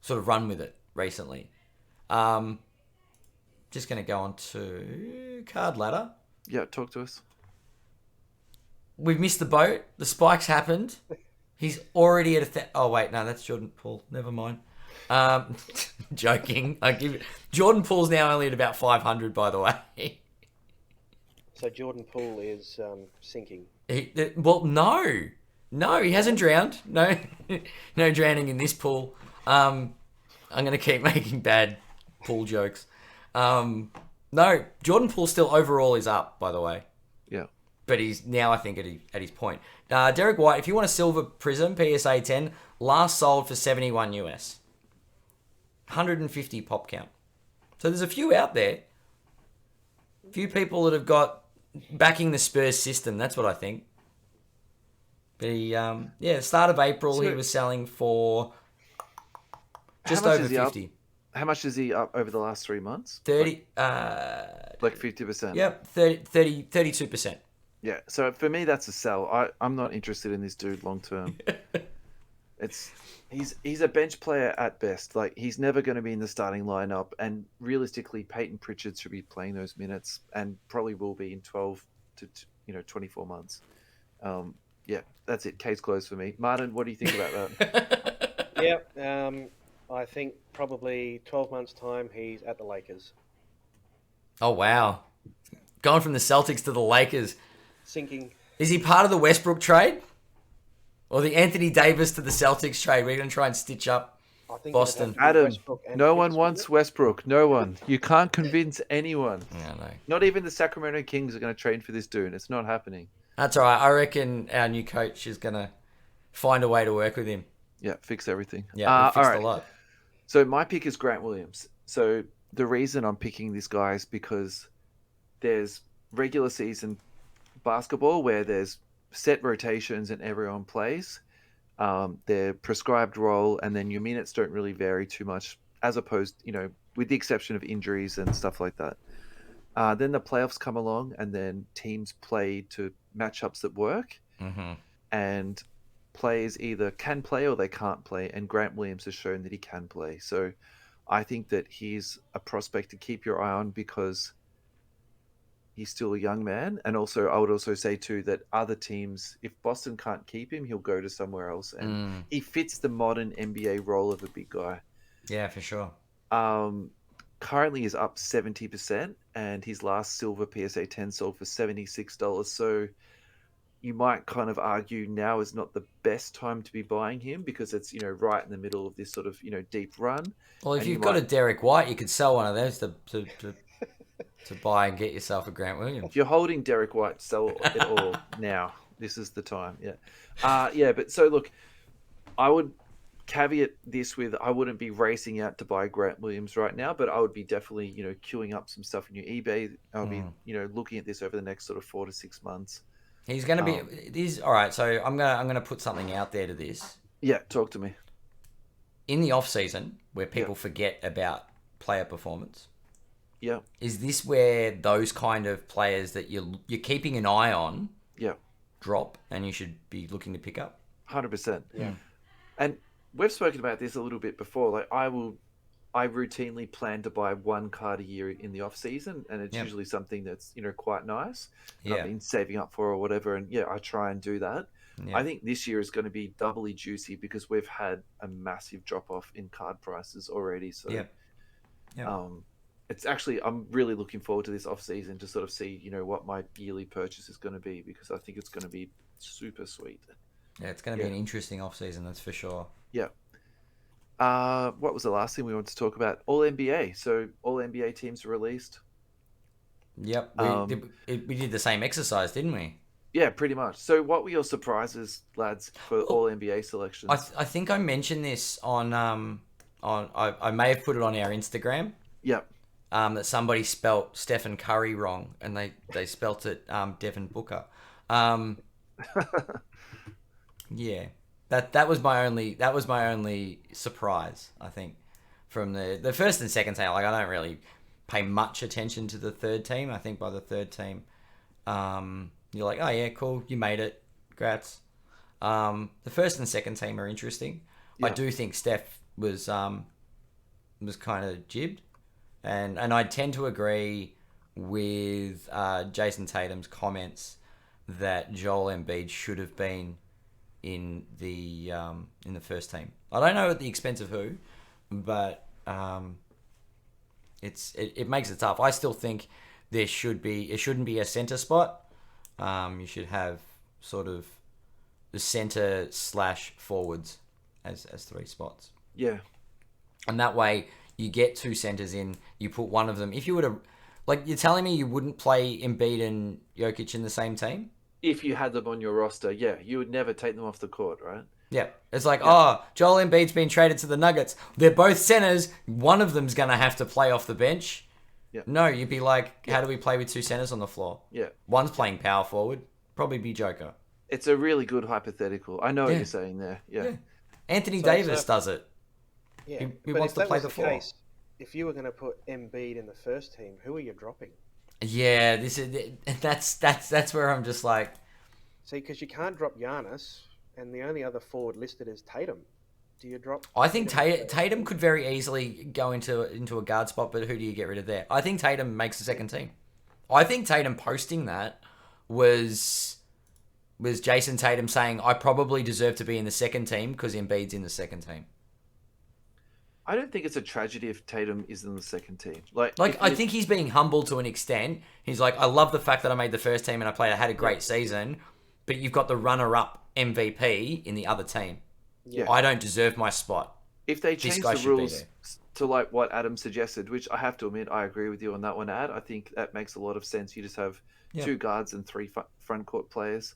run with it recently. Just going to go on to card ladder. Yeah. Talk to us. We've missed the boat. The spikes happened. He's already at oh wait, no, that's Jordan Poole. Never mind. Joking. Jordan Poole's now only at about 500, by the way. So Jordan Poole is sinking. Well, no, he hasn't drowned. No, no drowning in this pool. I'm gonna keep making bad pool jokes. No, Jordan Poole still overall is up, by the way. Yeah. But he's now, I think, at his point. Derrick White, if you want a silver Prism PSA 10, last sold for $71 US. 150 pop count. So there's a few out there. A few people that have got backing the Spurs system. That's what I think. But the start of April, he was selling for just over 50. How much is he up over the last 3 months? 30. Like 50%. Yep, 32%. Yeah. So for me, that's a sell. I'm not interested in this dude long term. He's a bench player at best. Like, he's never going to be in the starting lineup. And realistically, Peyton Pritchard should be playing those minutes, and probably will be in 12 to 24 months. Yeah, that's it. Case closed for me. Martin, what do you think about that? Yeah. I think probably 12 months' time, he's at the Lakers. Oh, wow. Going from the Celtics to the Lakers. Sinking. Is he part of the Westbrook trade? Or the Anthony Davis to the Celtics trade? We're going to try and stitch up I think Boston. Adam, no one wants Westbrook. No one. You can't convince anyone. Yeah, no. Not even the Sacramento Kings are going to trade for this dude. It's not happening. That's all right. I reckon our new coach is going to find a way to work with him. Yeah, fix everything. Yeah, we fixed all right. a lot. So my pick is Grant Williams. So the reason I'm picking this guy is because there's regular season basketball where there's set rotations and everyone plays their prescribed role, and then your minutes don't really vary too much, as opposed, with the exception of injuries and stuff like that. Then the playoffs come along, and then teams play to matchups that work, and players either can play or they can't play, and Grant Williams has shown that he can play. So I think that he's a prospect to keep your eye on because he's still a young man. And also, I would also say too that other teams, if Boston can't keep him, he'll go to somewhere else, and he fits the modern NBA role of a big guy. Yeah, for sure. Currently is up 70%, and his last silver PSA 10 sold for $76. So you might kind of argue now is not the best time to be buying him because it's, right in the middle of this sort of, deep run. Well, if you've got a Derrick White, you could sell one of those to buy and get yourself a Grant Williams. If you're holding Derrick White, sell it all now. This is the time. Yeah. But so look, I would caveat this with I wouldn't be racing out to buy Grant Williams right now, but I would be definitely, queuing up some stuff in your eBay. I'll be, looking at this over the next sort of 4 to 6 months. He's going to be all right. So I'm gonna put something out there to this. Yeah, talk to me. In the off season, where people forget about player performance. Yeah. Is this where those kind of players that you're keeping an eye on? Yeah. Drop, and you should be looking to pick up. 100%. Yeah. And we've spoken about this a little bit before. Like, I will I routinely plan to buy one card a year in the off season, and it's Yep. usually something that's quite nice. And I've Yeah. been saving up for or whatever, and yeah, I try and do that. I Yeah. think this year is going to be doubly juicy because we've had a massive drop off in card prices already. So, Yeah. Yeah. it's actually I'm really looking forward to this off season to sort of see what my yearly purchase is going to be, because I think it's going to be super sweet. Yeah, it's going to be Yeah. an interesting off-season, that's for sure. Yeah. What was the last thing we wanted to talk about? All NBA. So all NBA teams are released. Yep. We did the same exercise, didn't we? Yeah, pretty much. So what were your surprises, lads, for all NBA selections? I think I mentioned this on I may have put it on our Instagram. Yep. That somebody spelt Stephen Curry wrong, and they spelt it Devin Booker. Yeah, that was my only surprise. I think from the first and second team, like I don't really pay much attention to the third team. I think by the third team, you're like, oh yeah, cool, you made it, congrats. The first and second team are interesting. Yeah. I do think Steph was kind of jibbed, and I tend to agree with Jason Tatum's comments that Joel Embiid should have been in the first team. I don't know at the expense of who, but it makes it tough. I still think it shouldn't be a center spot. You should have sort of the center / forwards as 3 spots. Yeah. And that way you get 2 centers in, you put one of them. If you were to, like, you're telling me you wouldn't play Embiid and Jokic in the same team? If you had them on your roster, yeah, you would never take them off the court, right? Yeah. It's like, Joel Embiid's been traded to the Nuggets. They're both centers. One of them's going to have to play off the bench. Yeah. No, you'd be like, how do we play with 2 centers on the floor? Yeah. One's playing power forward. Probably be Joker. It's a really good hypothetical. I know what Yeah. you're saying there. Yeah. Yeah. Anthony So- Davis does it. Yeah, He but wants if to that play was the floor. case, if you were going to put Embiid in the first team, who are you dropping? Yeah, that's where I'm just like, See, because you can't drop Giannis, and the only other forward listed is Tatum. Do you drop? I think Tatum could very easily go into a guard spot, but who do you get rid of there? I think Tatum makes the second team. I think Tatum posting that was Jason Tatum saying, I probably deserve to be in the second team because Embiid's in the second team. I don't think it's a tragedy if Tatum is in the second team. Like I think he's being humble to an extent. He's like, I love the fact that I made the first team and I had a great season, but you've got the runner-up MVP in the other team. Yeah. I don't deserve my spot. if they This change guy the should be rules there. to like what Adam suggested, which I have to admit I agree with you on that one, Ad. I think that makes a lot of sense. You just have Yeah. 2 guards and 3 front court players.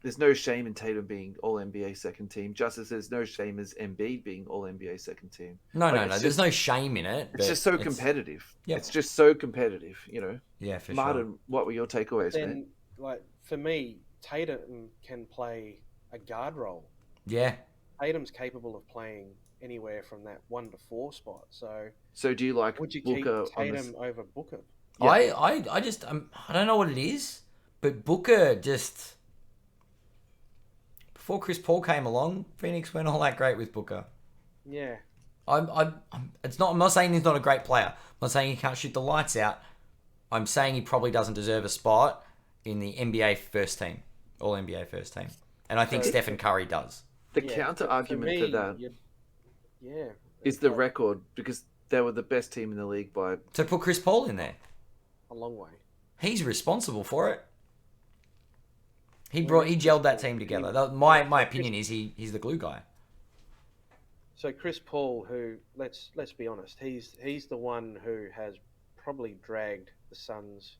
There's no shame in Tatum being All NBA second team, just as there's no shame as Embiid being All NBA second team. No. it's There's just- no shame in it. It's just so competitive. Yep. It's just so competitive, you know. Yeah, for Martin, sure. what were your takeaways, Then, man? like for me, Tatum can play a guard role. Yeah. Tatum's capable of playing anywhere from that 1 to 4 spot. So So do you like would you Booker keep on this? Tatum over Booker? Yeah. I just I don't know what it is, but Booker just before Chris Paul came along, Phoenix weren't all that great with Booker. Yeah. I'm not saying he's not a great player. I'm not saying he can't shoot the lights out. I'm saying he probably doesn't deserve a spot in the NBA first team, All NBA first team, and I think So- Stephen Curry does. The Yeah, counter for argument me, for that yeah, is the like record, because they were the best team in the league by So put Chris Paul in there. a long way. He's responsible for it. He gelled that team together. My opinion is he's the glue guy. So Chris Paul, who let's be honest, he's the one who has probably dragged the Suns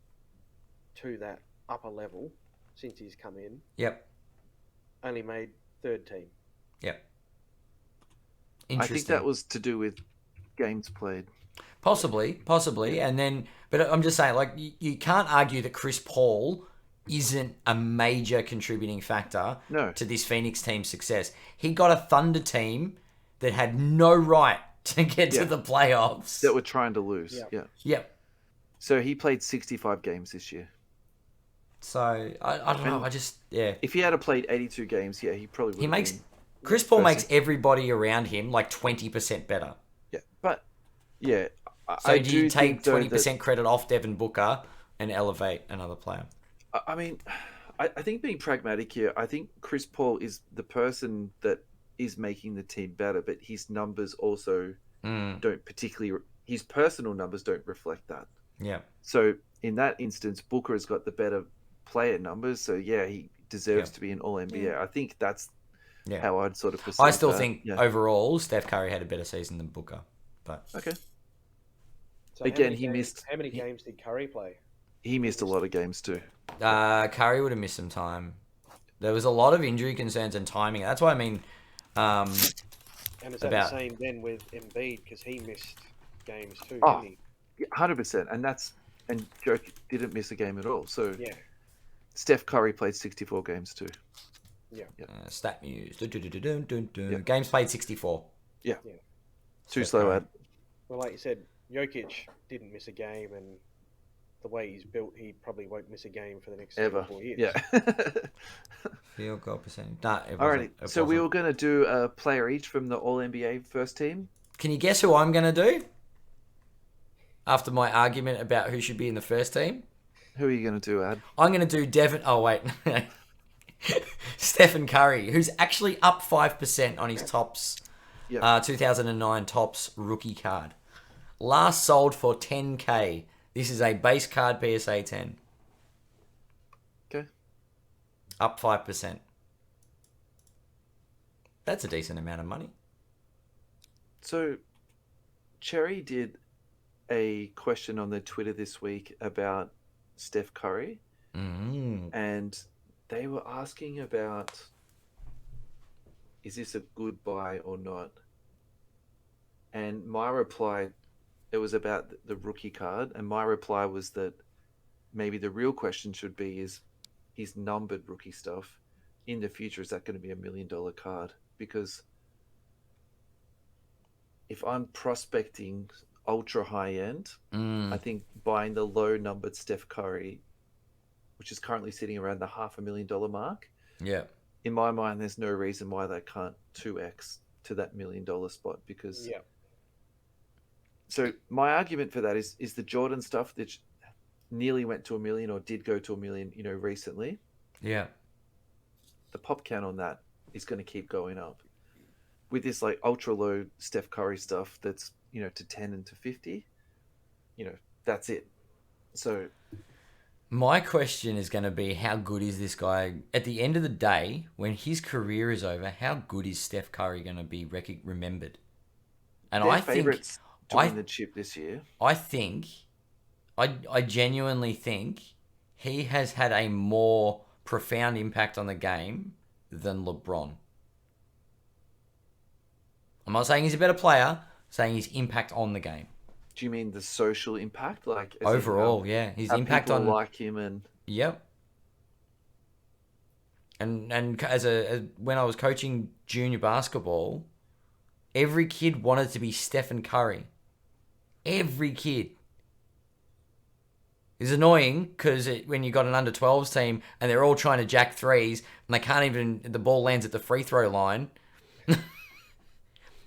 to that upper level since he's come in. Yep. Only made third team. Yep. I Interesting. think that was to do with games played. Possibly, and then, but I'm just saying, like, you can't argue that Chris Paul isn't a major contributing factor No. to this Phoenix team's success. He got a Thunder team that had no right to get Yeah. to the playoffs. That were trying to lose. Yeah. Yeah. Yep. So he played 65 games this year. So I don't know. I just If he had played 82 games, yeah, he probably would. he makes been Chris Paul first makes team. everybody around him like 20% better. Yeah, but yeah, So I do you do take think though 20% credit off Devin Booker and elevate another player? I mean, I think being pragmatic here, I think Chris Paul is the person that is making the team better, but his numbers also Mm, don't particularly, his personal numbers don't reflect that. yeah, So in that instance, Booker has got the better player numbers. So yeah, he yeah, deserves to be an All NBA. I think that's yeah. how I'd sort of I perceive still that. think Yeah. overall Steph Curry had a better season than Booker, but Okay. So Again, he missed how many games did Curry play? he He missed a missed. lot of games too. Curry would have missed some time. There was a lot of injury concerns and timing. That's what I mean um, And is that the about. same then with Embiid because he missed games too, Oh, didn't he? 100%. And Joke didn't miss a game at all. So Yeah, Steph Curry played 64 games too. yeah, Stat Muse. Dun, dun, dun, dun, dun, dun. Yeah. Games played 64. Yeah. yeah. Too Steph slow, Curry. Ad. Well, like you said, Jokic didn't miss a game, and the way he's built, he probably won't miss a game for the next 3 or Ever. 4 years. Yeah. Field goal percentage. Nah, it Alrighty. wasn't. It So we wasn't. were going to do a player each from the All NBA first team. Can you guess who I'm going to do? After my argument about who should be in the first team? Who are you going to do, Ad? I'm going to do Devin. Oh, wait. Stephen Curry, who's actually up 5% on his tops, Yeah. 2009 tops rookie card. Last sold for 10K. This is a base card PSA 10. Okay. Up 5%. That's a decent amount of money. So Cherry did a question on their Twitter this week about Steph Curry, and they were asking about, is this a good buy or not? And my reply, it was about the rookie card, and my reply was that maybe the real question should be is his numbered rookie stuff in the future, is that going to be $1 million card? Because if I'm prospecting ultra high end, I think buying the low numbered Steph Curry, which is currently sitting around the $500,000 mark, Yeah. in my mind, there's no reason why they can't 2x to that $1 million spot. Because Yeah, so my argument for that is the Jordan stuff that nearly went to $1 million or did go to $1 million, recently. Yeah. The pop count on that is going to keep going up. With this like ultra low Steph Curry stuff, that's to 10 and to 50, that's it. So My question is going to be, how good is this guy? At the end of the day, when his career is over, how good is Steph Curry going to be remembered? And their I think, favorites to win the chip this year. I genuinely think he has had a more profound impact on the game than LeBron. I'm not saying he's a better player, I'm saying his impact on the game. Do you mean the social impact, like as in Overall, yeah. His how impact people on... like him and Yep. And when I was coaching junior basketball, every kid wanted to be Stephen Curry. Every kid. It's annoying because when you got an under 12s team and they're all trying to jack threes and they can't even, the ball lands at the free throw line.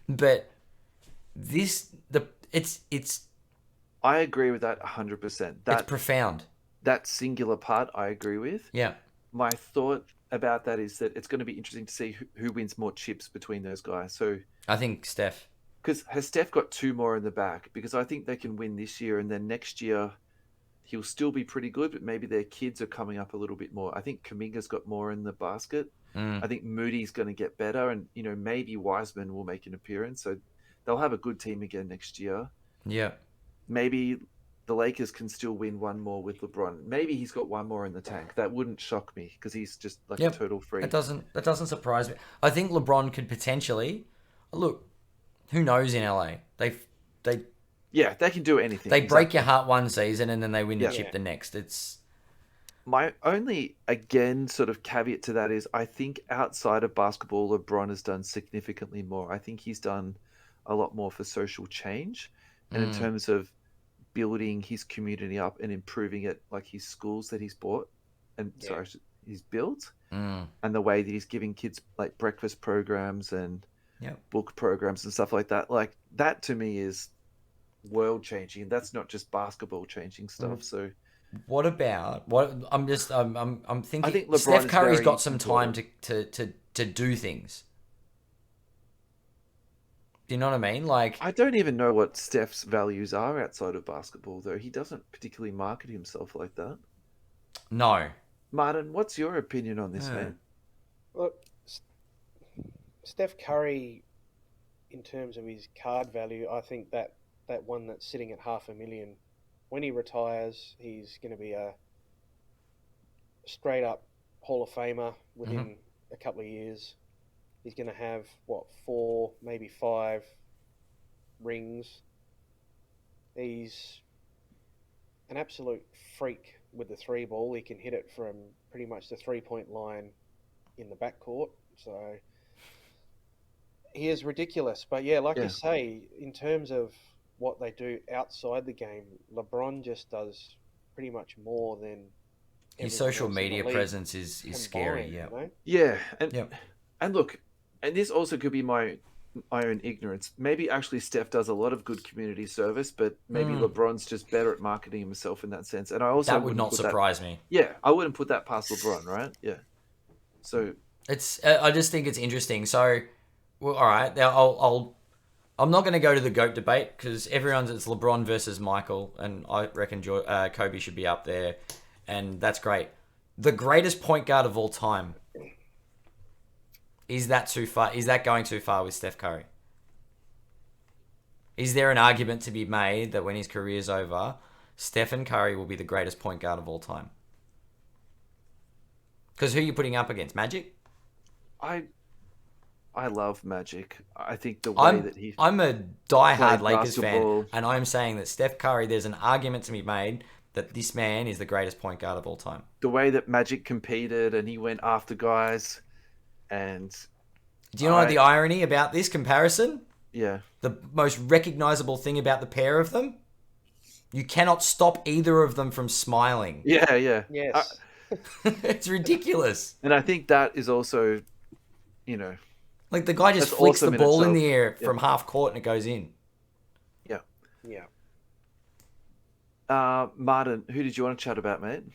But it's I agree with that 100%. it's profound. That singular part I agree with. Yeah. My thought about that is that it's going to be interesting to see who wins more chips between those guys. So I think Steph. because has Steph got two more in the back? Because I think they can win this year, and then next year he'll still be pretty good, but maybe their kids are coming up a little bit more. I think Kaminga's got more in the basket. I think Moody's going to get better, and maybe Wiseman will make an appearance. So they'll have a good team again next year. Yeah. Maybe the Lakers can still win one more with LeBron. Maybe he's got one more in the tank. That wouldn't shock me because he's just like a total freak. That doesn't surprise me. I think LeBron could potentially look. Who knows in LA? They can do anything. They break your heart one season and then they win the Yeah. chip the next. It's my only, again, sort of caveat to that is I think outside of basketball, LeBron has done significantly more. I think he's done a lot more for social change and in terms of building his community up and improving it, like his schools that he's bought and he's built and the way that he's giving kids like breakfast programs and Yep. book programs and stuff like that. Like that to me is world changing. That's not just basketball changing stuff. So What about what? I'm thinking. I think LeBron Steph is Curry's very got some time important. to do things. Do you know what I mean? Like, I don't even know what Steph's values are outside of basketball, though. He doesn't particularly market himself like that. no. Martin, what's your opinion on this, Yeah. man? Look, Steph Curry, in terms of his card value, I think that one that's sitting at $500,000, when he retires, he's going to be a straight up Hall of Famer within a couple of years. He's going to have, 4, maybe 5 rings. He's an absolute freak with the 3 ball. He can hit it from pretty much the 3-point line in the backcourt. So he is ridiculous. But yeah, like you say, in terms of what they do outside the game, LeBron just does pretty much more than His social media presence is scary. Yeah. You know? Yeah, and look, and this also could be my own ignorance. Maybe actually Steph does a lot of good community service, but maybe LeBron's just better at marketing himself in that sense. And I also that would not surprise me. Yeah, I wouldn't put that past LeBron, right? Yeah. So it's I just think it's interesting. So, well, all right, now I'm not going to go to the GOAT debate because it's LeBron versus Michael, and I reckon Kobe should be up there, and that's great. The greatest point guard of all time. Is that too far? Is that going too far with Steph Curry? Is there an argument to be made that when his career's over, Stephen Curry will be the greatest point guard of all time? Because who are you putting up against? Magic? I love Magic. I think the way that he... I'm a diehard Lakers basketball. fan, and I'm saying that Steph Curry, there's an argument to be made that this man is the greatest point guard of all time. The way that Magic competed and he went after guys... And do you know the irony about this comparison? Yeah. The most recognizable thing about the pair of them? You cannot stop either of them from smiling. Yeah, yeah. Yes. It's ridiculous. And I think that is also, like the guy just flicks the ball in the air from half court and it goes in. Yeah. Yeah. Martin, who did you want to chat about, mate?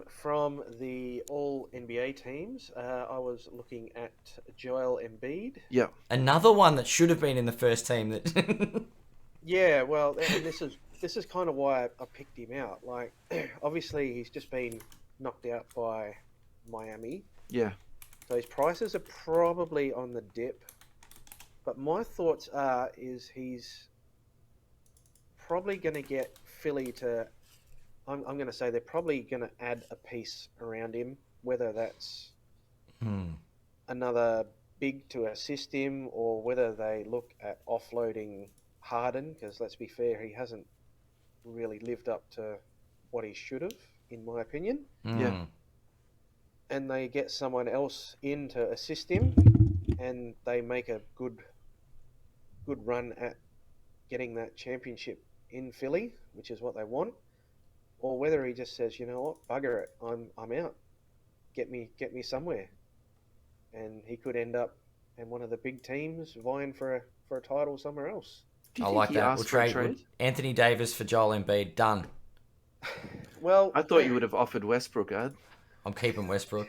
From the all NBA teams, I was looking at Joel Embiid. Yeah. Another one that should have been in the first team. That. Yeah, well, and this is kind of why I picked him out. Like, obviously, he's just been knocked out by Miami. Yeah. So his prices are probably on the dip. But my thoughts is he's probably going to get Philly to... I'm going to say they're probably going to add a piece around him, whether that's another big to assist him or whether they look at offloading Harden, because let's be fair, he hasn't really lived up to what he should have, in my opinion. Yeah. And they get someone else in to assist him and they make a good run at getting that championship in Philly, which is what they want. Or whether he just says, you know what, bugger it, I'm out. Get me somewhere, and he could end up in one of the big teams vying for a title somewhere else. I like that. We'll trade Anthony Davis for Joel Embiid. Done. Well, I thought you would have offered Westbrook, Ad. I'm keeping Westbrook.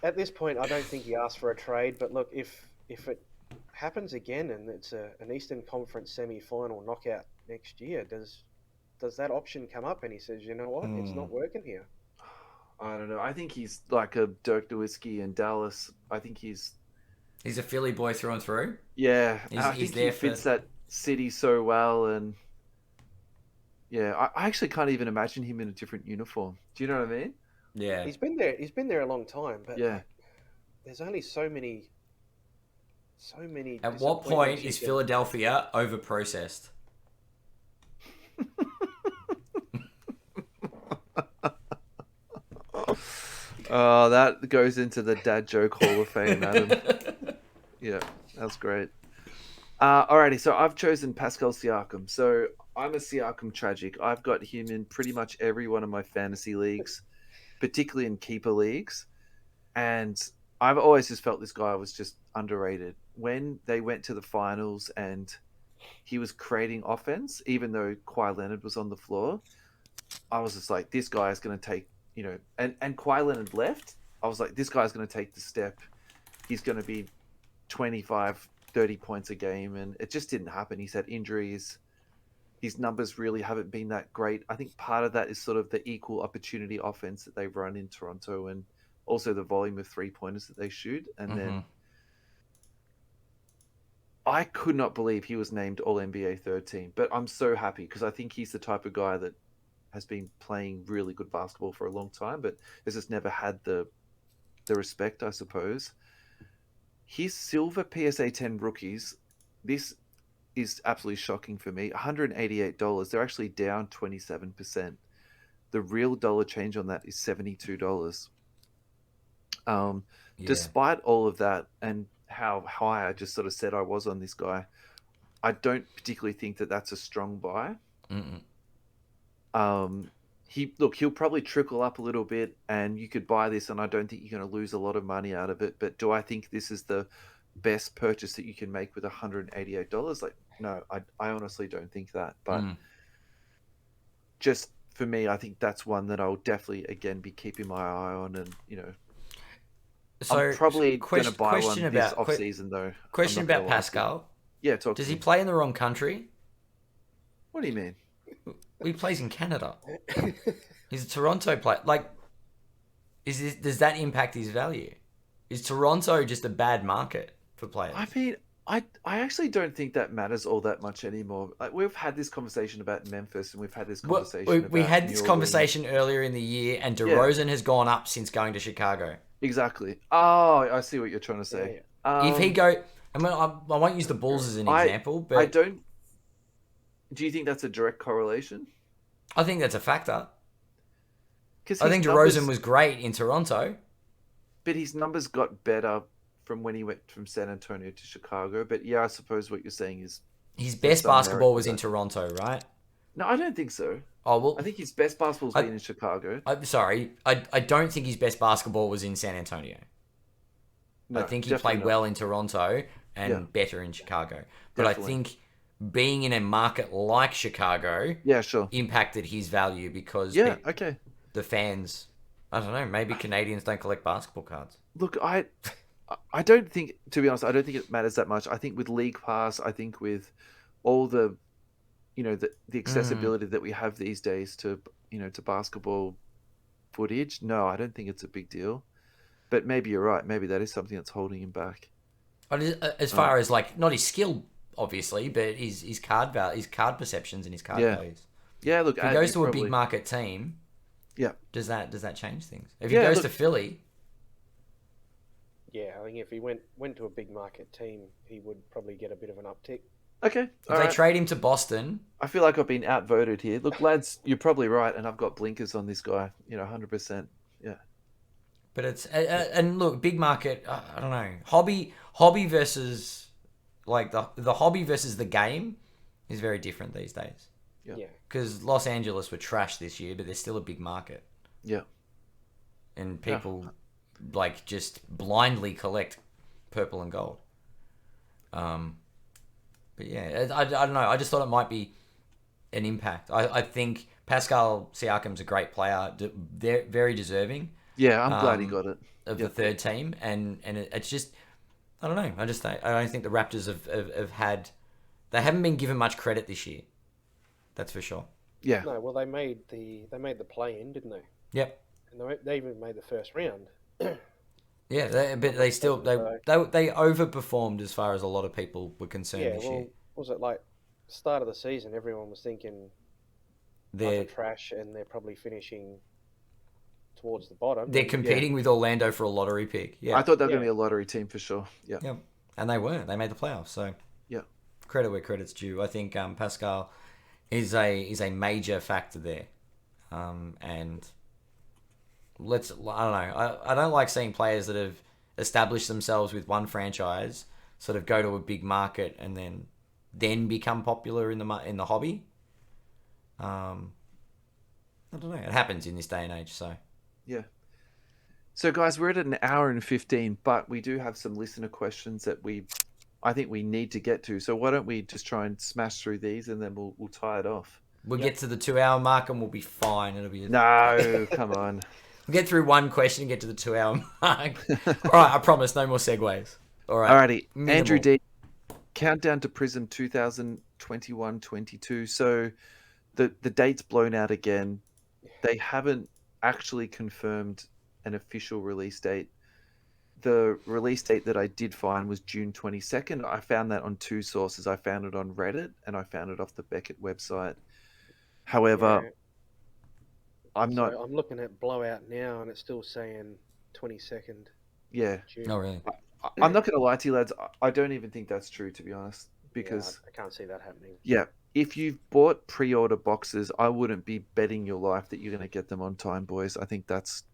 At this point, I don't think he asked for a trade. But look, if it happens again and it's an Eastern Conference semi-final knockout next year, does that option come up and he says, you know what, it's not working here? I don't know. I think he's like a Dirk Nowitzki in Dallas. I think he's a Philly boy through and through. Yeah, I he's think there he fits that city so well, and yeah, I actually can't even imagine him in a different uniform. Do you know what I mean? Yeah, he's been there a long time, but yeah, there's only so many. At what point is Philadelphia overprocessed? Oh, that goes into the dad joke Hall of Fame, Adam. Yeah, that's great. Alrighty, so I've chosen Pascal Siakam. So I'm a Siakam tragic. I've got him in pretty much every one of my fantasy leagues, particularly in keeper leagues. And I've always just felt this guy was just underrated. When they went to the finals and he was creating offense, even though Kawhi Leonard was on the floor, I was just like, this guy is going to take, and Kawhi Leonard left. I was like, this guy's going to take the step. He's going to be 25, 30 points a game. And it just didn't happen. He's had injuries. His numbers really haven't been that great. I think part of that is sort of the equal opportunity offense that they've run in Toronto, and also the volume of 3-pointers that they shoot. And then I could not believe he was named All-NBA third team, but I'm so happy because I think he's the type of guy that has been playing really good basketball for a long time, but has just never had the respect, I suppose. His silver PSA 10 rookies, this is absolutely shocking for me. $188. They're actually down 27%. The real dollar change on that is $72. Despite all of that and how high I just sort of said I was on this guy, I don't particularly think that that's a strong buy. He'll probably trickle up a little bit, and you could buy this, and I don't think you're going to lose a lot of money out of it. But do I think this is the best purchase that you can make with $188? Like, no, I honestly don't think that. But just for me, I think that's one that I'll definitely again be keeping my eye on, and So I'm probably going to buy one about, this off season though. Question about Pascal. Yeah, does he play in the wrong country? What do you mean? He plays in Canada. He's a Toronto player. Like, does that impact his value? Is Toronto just a bad market for players? I mean, I actually don't think that matters all that much anymore. Like, we've had this conversation about Memphis, and we've had this conversation. We had this conversation earlier in the year, and DeRozan has gone up since going to Chicago. Exactly. Oh, I see what you're trying to say. If he I won't use the Bulls as an example, but I don't. Do you think that's a direct correlation? I think that's a factor. Because I think DeRozan was great in Toronto, but his numbers got better from when he went from San Antonio to Chicago. But yeah, I suppose what you're saying is his best basketball was in Toronto, right? No, I don't think so. Oh well, I think his best basketball's been in Chicago. I'm sorry, I don't think his best basketball was in San Antonio. No, I think he played well in Toronto and better in Chicago. But I think being in a market like Chicago, impacted his value because the fans, I don't know, maybe Canadians don't collect basketball cards. Look, I don't think, to be honest, I don't think it matters that much. I think with League Pass, I think with all the the accessibility that we have these days to to basketball footage, no, I don't think it's a big deal. But maybe you're right. Maybe that is something that's holding him back. But as far as like not his skill, obviously, but his card perceptions and his card values. Yeah, look, if he goes to a big market team, does that change things? If he goes to Philly, I think if he went to a big market team, he would probably get a bit of an uptick. Okay. If they trade him to Boston, I feel like I've been outvoted here. Look, lads, you're probably right, and I've got blinkers on this guy. 100%. Yeah. But it's and look, big market. I don't know, hobby versus like the hobby versus the game is very different these days. Yeah. Because Los Angeles were trash this year, but they're still a big market. Yeah. And people like just blindly collect purple and gold. But yeah, I don't know. I just thought it might be an impact. I think Pascal Siakam's a great player. They're very deserving. Yeah, I'm glad he got it. Of the third team, and it's just, I don't know. I don't think the Raptors have had, they haven't been given much credit this year. That's for sure. Yeah. No, well they made the play-in, didn't they? Yep. And they even made the first round. Yeah, but they still they overperformed as far as a lot of people were concerned this year. Was it like start of the season? Everyone was thinking they're trash, and they're probably finishing towards the bottom. They're competing with Orlando for a lottery pick. Yeah, I thought they were going to be a lottery team for sure. Yeah, yeah, and they were. They made the playoffs. So credit where credit's due. I think Pascal is a major factor there, and. I don't know. I don't like seeing players that have established themselves with one franchise sort of go to a big market and then become popular in the hobby. I don't know. It happens in this day and age. So So, guys, we're at an hour and 15, but we do have some listener questions that I think we need to get to. So, why don't we just try and smash through these, and then we'll tie it off. We'll get to the 2 hour mark and we'll be fine. It'll be No, come on. We'll get through one question and get to the 2 hour mark. All right, I promise, no more segues. All right. Alrighty, Minimal. Andrew D. Countdown to Prism 2021-22. So, the date's blown out again. They haven't actually confirmed an official release date. The release date that I did find was June 22nd. I found that on two sources. I found it on Reddit and I found it off the Beckett website. However, I'm looking at Blowout now and it's still saying 22nd Yeah. June. Oh, really? I'm not going to lie to you, lads. I don't even think that's true, to be honest. Because, I can't see that happening. yeah, if you've bought pre-order boxes, I wouldn't be betting your life that you're going to get them on time, boys. I think that's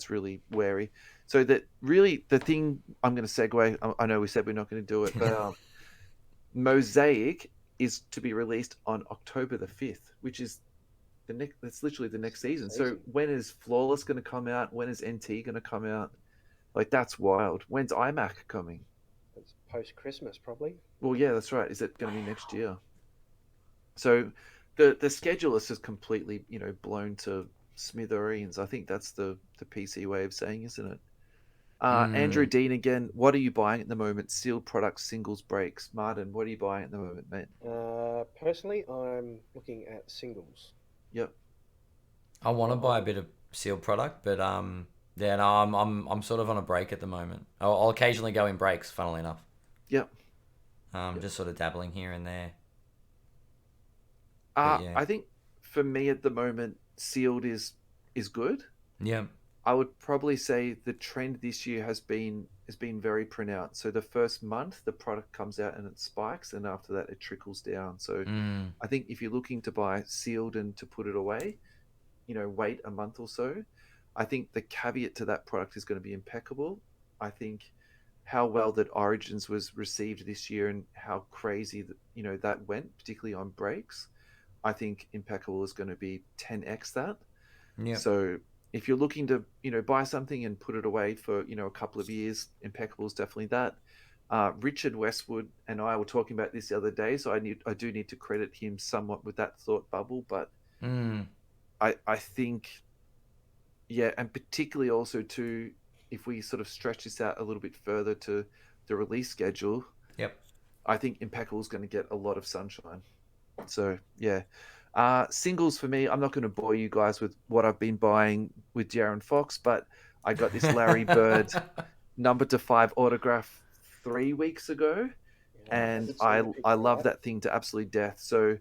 really wary. So that really the thing I'm going to segue. I know we said we're not going to do it, but Mosaic is to be released on October the 5th, which is that's literally the next season. So when is Flawless going to come out? When is NT going to come out? Like, that's wild. When's iMac coming? It's post-Christmas, probably. Well, yeah, that's right. Is it going to be next year? So the schedule is just completely, blown to smithereens. I think that's the PC way of saying, isn't it? Andrew Dean again. What are you buying at the moment? Sealed products, singles, breaks. Martin, what are you buying at the moment, mate? Personally, I'm looking at singles. Yep. I want to buy a bit of sealed product, but I'm sort of on a break at the moment. I'll occasionally go in breaks, funnily enough. Yep. Just sort of dabbling here and there. Yeah. I think for me at the moment, sealed is good. Yeah. I would probably say the trend this year has been very pronounced. So the first month, the product comes out and it spikes, and after that, it trickles down. So I think if you're looking to buy sealed and to put it away, wait a month or so. I think the caveat to that product is going to be impeccable. I think how well that Origins was received this year and how crazy that went, particularly on breaks. I think impeccable is going to be 10x that. Yeah. So if you're looking to buy something and put it away for a couple of years, impeccable is definitely that. Richard Westwood and I were talking about this the other day, so I do need to credit him somewhat with that thought bubble, but I think, yeah, and particularly also too, if we sort of stretch this out a little bit further to the release schedule, yep, I think impeccable is going to get a lot of sunshine. So yeah. Singles for me, I'm not going to bore you guys with what I've been buying with De'Aaron Fox, but I got this Larry Bird number to 5 autograph 3 weeks ago, and I love that thing to absolute death. So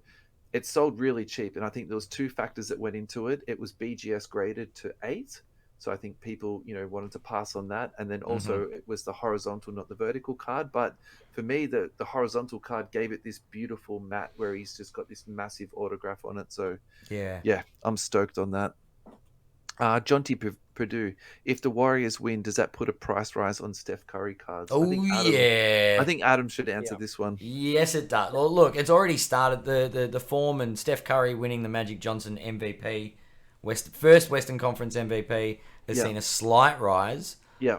it sold really cheap, and I think there was 2 factors that went into it. It was BGS graded to 8, so I think people wanted to pass on that, and then also it was the horizontal, not the vertical card. But for me, the horizontal card gave it this beautiful matte where he's just got this massive autograph on it. So yeah, I'm stoked on that. John T. Purdue, if the Warriors win, does that put a price rise on Steph Curry cards? I think Adam should answer this one. Yes, it does. Well, look, it's already started. The form and Steph Curry winning the Magic Johnson MVP, first Western Conference MVP, has seen a slight rise. Yeah.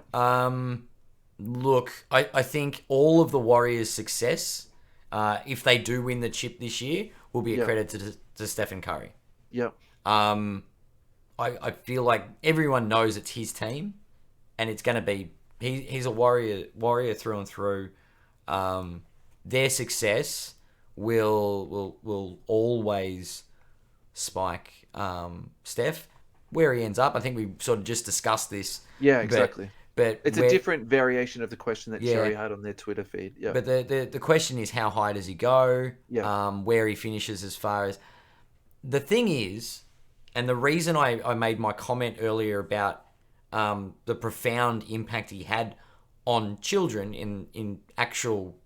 Look, I think all of the Warriors' success, if they do win the chip this year, will be a credit to Stephen Curry. Yeah. I feel like everyone knows it's his team, and it's going to be he's a warrior through and through. Their success will always spike Steph where he ends up. I think we sort of just discussed this. Yeah, exactly. But it's a different variation of the question that Sherry had on their Twitter feed. Yeah. But the question is, how high does he go? Yeah. Where he finishes as far as... The thing is, and the reason I made my comment earlier about the profound impact he had on children in actual,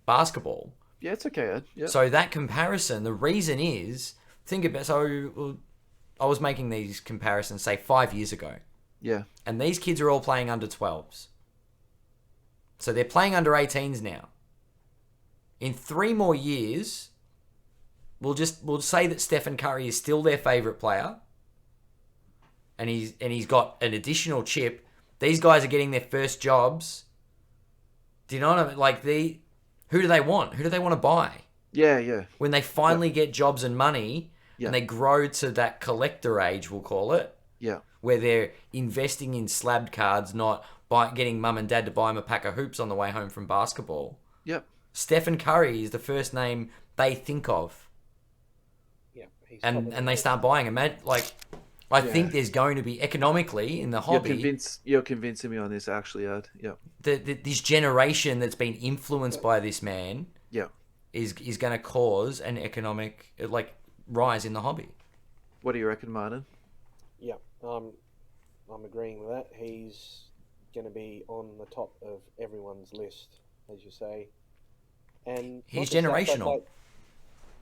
basketball. Yeah, it's okay, Ed. Yeah. So that comparison, the reason is, I was making these comparisons, say, 5 years ago. Yeah. And these kids are all playing under 12s. So they're playing under 18s now. In 3 more years, we'll say that Stephen Curry is still their favourite player. and he's got an additional chip. These guys are getting their first jobs. Do you know what I mean? Like who do they want? Who do they want to buy? Yeah. When they finally get jobs and money, Yeah. and they grow to that collector age, we'll call it, Yeah. where they're investing in slabbed cards, not getting mum and dad to buy them a pack of hoops on the way home from basketball. Yep. Stephen Curry is the first name they think of. Yeah, he's And they start buying them. Like, I think there's going to be, economically, in the hobby... You're convincing me on this, actually, Ad. Yeah. This generation that's been influenced by this man Yeah. is going to cause an economic, rise in the hobby. What do you reckon, Martin? Yeah, I'm agreeing with that. He's going to be on the top of everyone's list, as you say. And he's generational.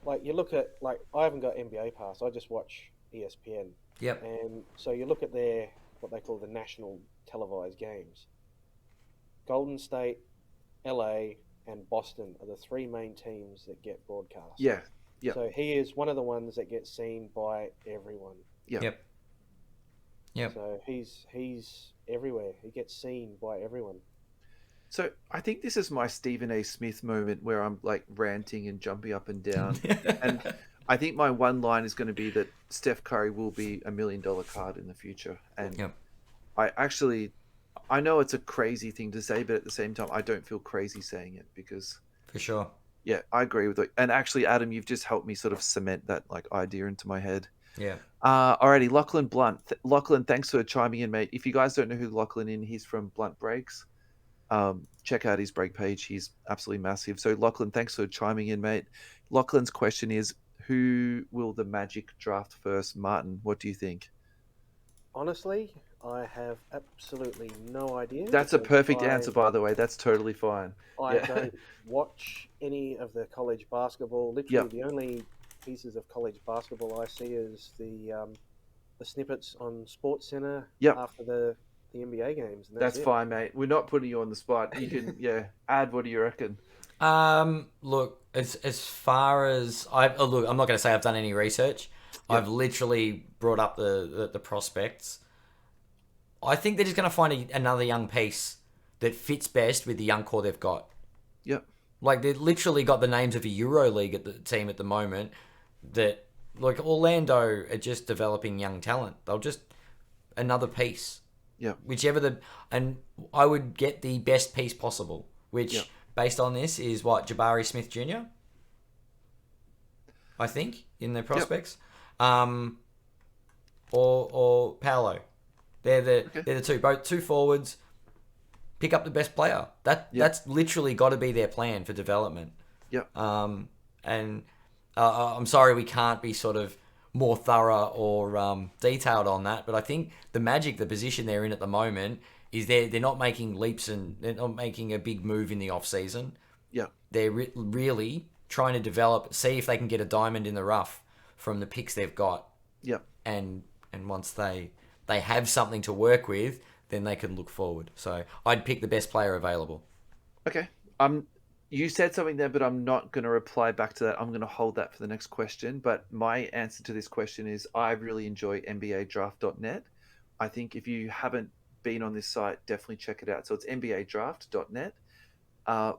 Like you look at, I haven't got NBA Pass. I just watch ESPN. Yep. And so you look at what they call the national televised games. Golden State, LA, and Boston are the three main teams that get broadcast. Yeah. So he is one of the ones that gets seen by everyone. Yep. So he's everywhere. He gets seen by everyone. So I think this is my Stephen A. Smith moment where I'm like ranting and jumping up and down. And I think my one line is going to be that Steph Curry will be $1 million card in the future. And I know it's a crazy thing to say, but at the same time, I don't feel crazy saying it because... For sure. Yeah, I agree with it. And actually, Adam, you've just helped me sort of cement that idea into my head. Yeah. Alrighty, Lachlan Blunt. Lachlan, thanks for chiming in, mate. If you guys don't know who Lachlan is, he's from Blunt Breaks. Check out his break page. He's absolutely massive. So Lachlan, thanks for chiming in, mate. Lachlan's question is, who will the Magic draft first? Martin, what do you think? Honestly, I have absolutely no idea. That's a perfect answer, by the way. That's totally fine. I don't watch any of the college basketball. Literally, the only pieces of college basketball I see is the snippets on Sports Center after the NBA games. And that's fine, mate. We're not putting you on the spot. You can, Ad, what do you reckon? Look, as far as I'm not going to say I've done any research. I've literally brought up the prospects. I think they're just going to find another young piece that fits best with the young core they've got. Yep. Like, they've literally got the names of a EuroLeague at the team at the moment that, like, Orlando are just developing young talent. They'll just... another piece. Yeah. And I would get the best piece possible, which, based on this, is what, Jabari Smith Jr.? I think, in their prospects. Or Paolo. They're the two, both two forwards. Pick up the best player. That's literally got to be their plan for development. Yep. And I'm sorry we can't be sort of more thorough or detailed on that, but I think the Magic, the position they're in at the moment, is they're not making leaps and they're not making a big move in the off season. Yeah. They're really trying to develop, see if they can get a diamond in the rough from the picks they've got. Yeah. And once they have something to work with, then they can look forward. So I'd pick the best player available. Okay. You said something there, but I'm not going to reply back to that. I'm going to hold that for the next question. But my answer to this question is I really enjoy NBAdraft.net. I think if you haven't been on this site, definitely check it out. So it's NBAdraft.net.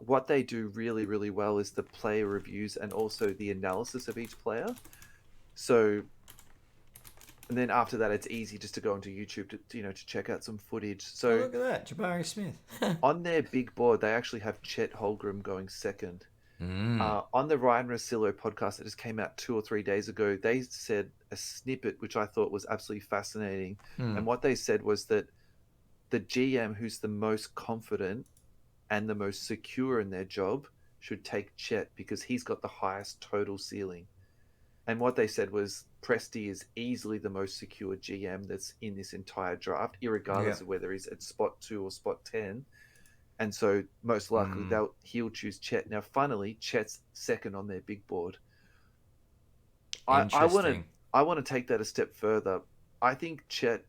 What they do really, really well is the player reviews and also the analysis of each player. So, and then after that, it's easy just to go onto YouTube to check out some footage. So look at that, Jabari Smith. on their big board, they actually have Chet Holmgren going second. On the Ryan Russillo podcast that just came out 2 or 3 days ago, they said a snippet which I thought was absolutely fascinating. And what they said was that the GM who's the most confident and the most secure in their job should take Chet because he's got the highest total ceiling. And what they said was Presti is easily the most secure GM that's in this entire draft, irregardless of whether he's at spot 2 or spot 10. And so most likely he'll choose Chet. Now, funnily, Chet's second on their big board. I want to take that a step further. I think Chet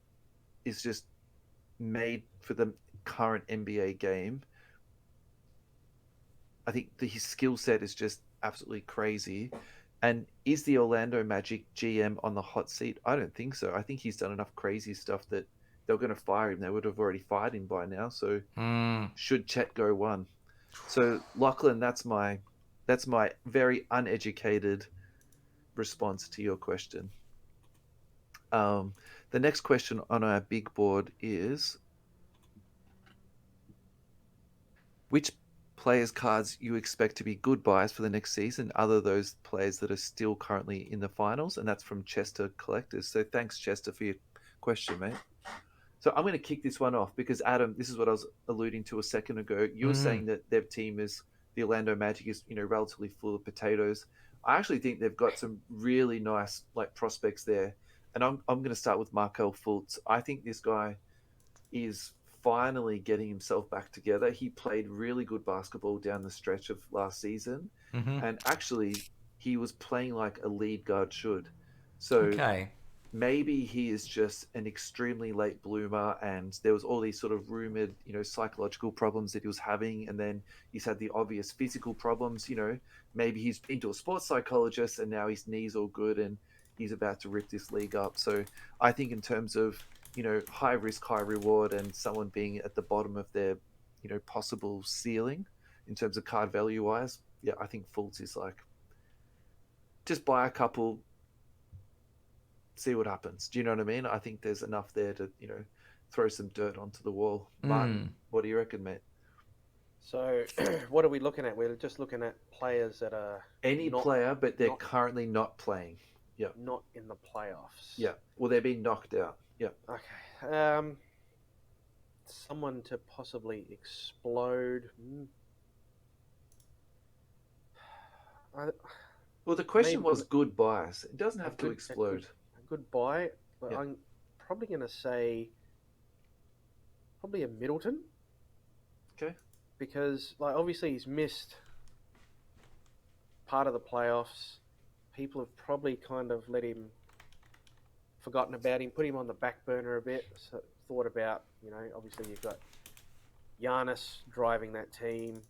is just made for the current NBA game. I think his skill set is just absolutely crazy. And is the Orlando Magic GM on the hot seat? I don't think so. I think he's done enough crazy stuff that they're going to fire him. They would have already fired him by now. So should Chet go one? So Lachlan, that's my very uneducated response to your question. The next question on our big board is which players' cards you expect to be good buys for the next season, other those players that are still currently in the finals, and that's from Chester Collectors. So thanks, Chester, for your question, mate. So I'm going to kick this one off because Adam, this is what I was alluding to a second ago. You were saying that their team is the Orlando Magic is relatively full of potatoes. I actually think they've got some really nice prospects there, and I'm going to start with Markel Fultz. I think this guy is finally getting himself back together. He played really good basketball down the stretch of last season, and actually he was playing like a lead guard should. So maybe he is just an extremely late bloomer, and there was all these sort of rumored, psychological problems that he was having, and then he's had the obvious physical problems. Maybe he's been to a sports psychologist, and now his knee's all good, and he's about to rip this league up. So I think in terms of high risk, high reward, and someone being at the bottom of their, possible ceiling in terms of card value wise, yeah, I think Fultz is like, just buy a couple, see what happens. Do you know what I mean? I think there's enough there to, throw some dirt onto the wall. Martin, what do you reckon, mate? So, what are we looking at? We're just looking at players that are any player, but they're currently not playing. Yeah. Not in the playoffs. Yeah. Well, they're being knocked out. Yeah. Okay. Someone to possibly explode. Well, the question was good buys. It doesn't have to explode. A good buy, but I'm probably going to say probably a Middleton. Okay. Because, obviously he's missed part of the playoffs. People have probably kind of forgotten about him, put him on the back burner a bit. So thought about, obviously you've got Giannis driving that team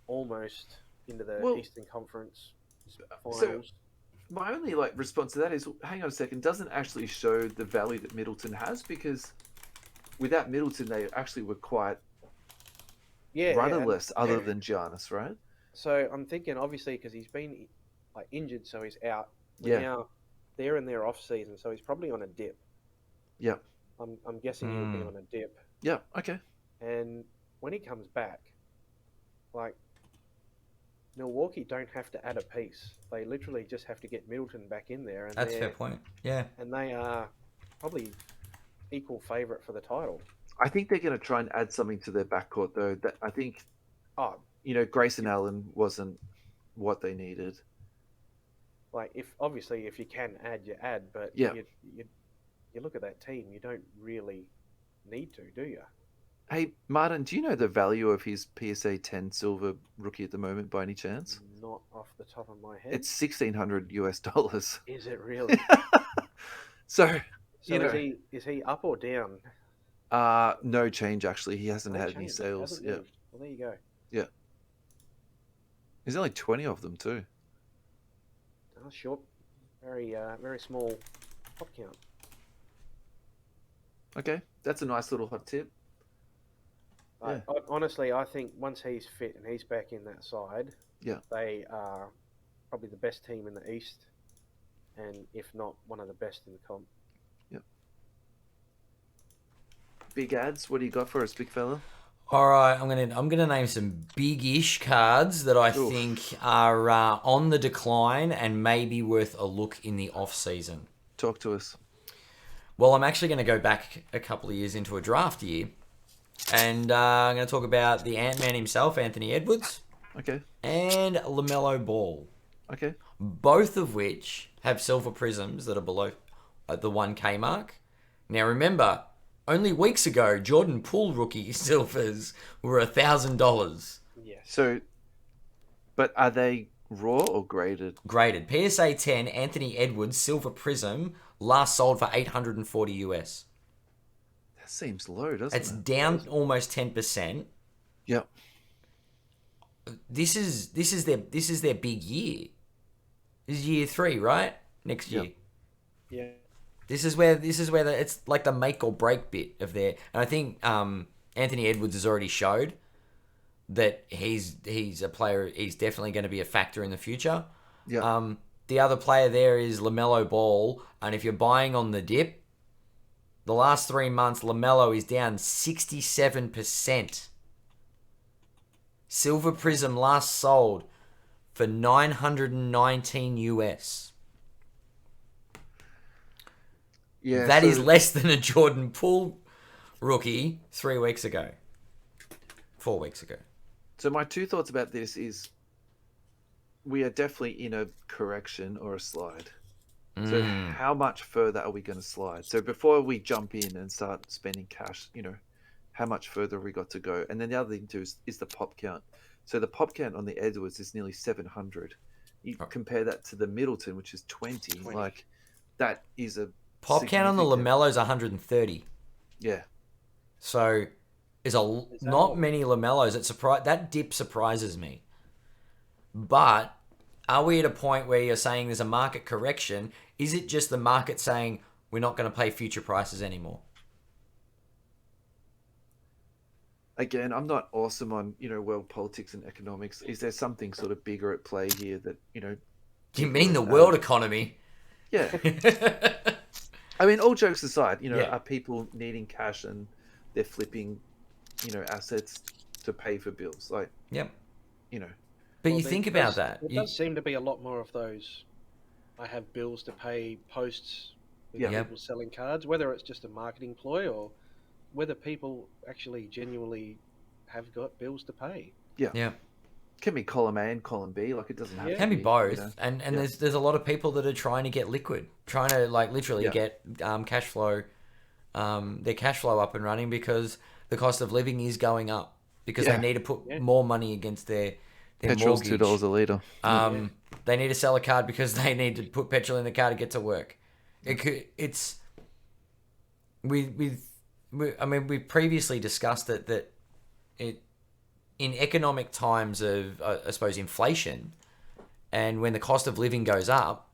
almost into the Eastern Conference finals. So my only response to that is, hang on a second, doesn't actually show the value that Middleton has, because without Middleton they actually were quite rudderless other than Giannis, right? So I'm thinking, obviously, because he's been injured, so he's out. Now they're in their off season, so he's probably on a dip. Yeah. I'm guessing he'll be on a dip. Yeah. Okay. And when he comes back, Milwaukee don't have to add a piece. They literally just have to get Middleton back in there. And that's a fair point. Yeah. And they are probably equal favourite for the title. I think they're going to try and add something to their backcourt, though. That I think, Grayson Allen wasn't what they needed. If you can add, you add. But you look at that team, you don't really need to, do you? Hey, Martin, do you know the value of his PSA 10 silver rookie at the moment by any chance? Not off the top of my head. It's $1,600. Is it really? So is he up or down? No change, actually. He hasn't had any sales. Yeah. Well, there you go. Yeah. There's only 20 of them too. Oh, short. Very, very small pop count. Okay, that's a nice little hot tip. Honestly, I think once he's fit and he's back in that side, they are probably the best team in the East, and if not, one of the best in the comp. Yep. Big ads. What do you got for us, big fella? All right, I'm gonna name some big-ish cards that I think are on the decline and maybe worth a look in the off season. Talk to us. Well, I'm actually going to go back a couple of years into a draft year. And I'm going to talk about the Ant-Man himself, Anthony Edwards. Okay. And LaMelo Ball. Okay. Both of which have silver prisms that are below the 1K mark. Now remember, only weeks ago, Jordan Poole rookie silvers were $1,000. Yes. So, but are they raw or graded? Graded. PSA 10, Anthony Edwards, silver prism, last sold for $840 US. Seems low, doesn't it? It's down almost 10%. Yep. This is their big year. This is year 3, right? Next year. Yeah. This is where it's like the make or break bit of there. And I think Anthony Edwards has already showed that he's a player. He's definitely going to be a factor in the future. Yeah. The other player there is LaMelo Ball, and if you're buying on the dip, the last 3 months LaMelo is down 67%. Silver Prism last sold for $919 US. Yeah. That is less than a Jordan Poole rookie 3 weeks ago. 4 weeks ago. So my two thoughts about this is we are definitely in a correction or a slide. So how much further are we going to slide? So before we jump in and start spending cash, how much further have we got to go? And then the other thing too is the pop count. So the pop count on the Edwards is nearly 700. You compare that to the Middleton, which is 20. Like that is a pop count on the LaMelo's 130. Yeah. So there's not many LaMelos. That dip surprises me. But are we at a point where you're saying there's a market correction? Is it just the market saying we're not going to pay future prices anymore? Again, I'm not awesome on, world politics and economics. Is there something sort of bigger at play here that, Do you mean the world economy? Yeah. I mean, all jokes aside, Yeah. are people needing cash and they're flipping, assets to pay for bills? Like, Yep. But you think about that. There does seem to be a lot more of those. I have bills to pay posts with people selling cards, whether it's just a marketing ploy or whether people actually genuinely have got bills to pay. Yeah. Can be column A and column B. Like, it doesn't have to be. Can be both. And there's a lot of people that are trying to get liquid, trying to literally get cash flow, their cash flow up and running because the cost of living is going up because they need to put more money against their Petrol's mortgage. $2 a litre. They need to sell a card because they need to put petrol in the car to get to work. We previously discussed that in economic times of I suppose inflation, and when the cost of living goes up,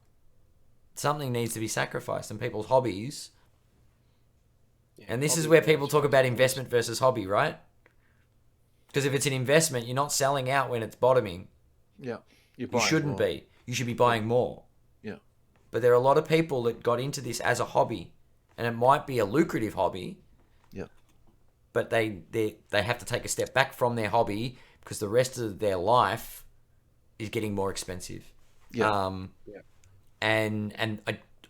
something needs to be sacrificed in people's hobbies. And this is where people talk about investment versus hobby, right? Because if it's an investment, you're not selling out when it's bottoming. Yeah. You shouldn't be. You should be buying more. Yeah. But there are a lot of people that got into this as a hobby, and it might be a lucrative hobby. Yeah. But they have to take a step back from their hobby because the rest of their life is getting more expensive. Yeah. And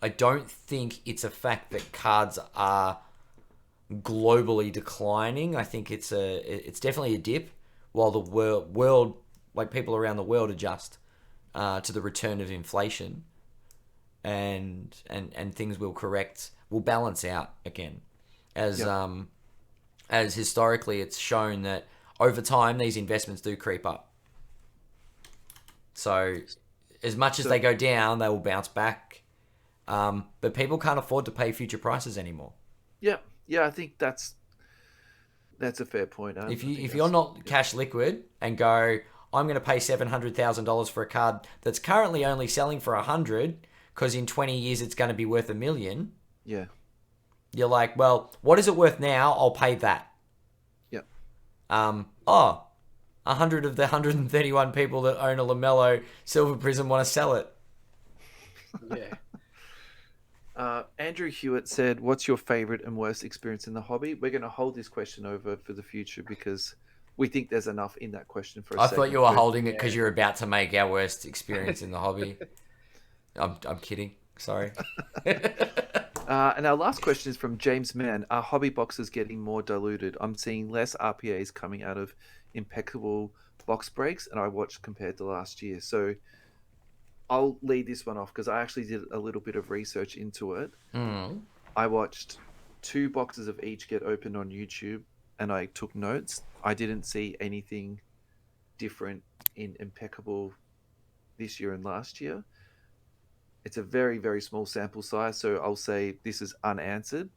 I don't think it's a fact that cards are globally declining. I think it's definitely a dip while the world like people around the world adjust to the return of inflation and things will balance out again as historically it's shown that over time these investments do creep up. So as much as they go down, they will bounce back. But people can't afford to pay future prices anymore. Yeah, I think that's a fair point. If you're not cash liquid and go, I'm going to pay $700,000 for a card that's currently only selling for $100 because in 20 years it's going to be worth $1 million. Yeah. You're like, well, what is it worth now? I'll pay that. Yeah. 100 of the 131 people that own a LaMelo Silver Prism want to sell it. Yeah. Andrew Hewitt said, what's your favorite and worst experience in the hobby? We're going to hold this question over for the future because we think there's enough in that question for I thought you were holding it because you're about to make our worst experience in the hobby. I'm kidding. Sorry. And our last question is from James Mann. Are hobby boxes getting more diluted? I'm seeing less RPAs coming out of impeccable box breaks, and I watched compared to last year. So I'll lead this one off because I actually did a little bit of research into it. I watched 2 boxes of each get opened on YouTube, and I took notes. I didn't see anything different in impeccable this year and last year. It's a very, very small sample size, so I'll say this is unanswered.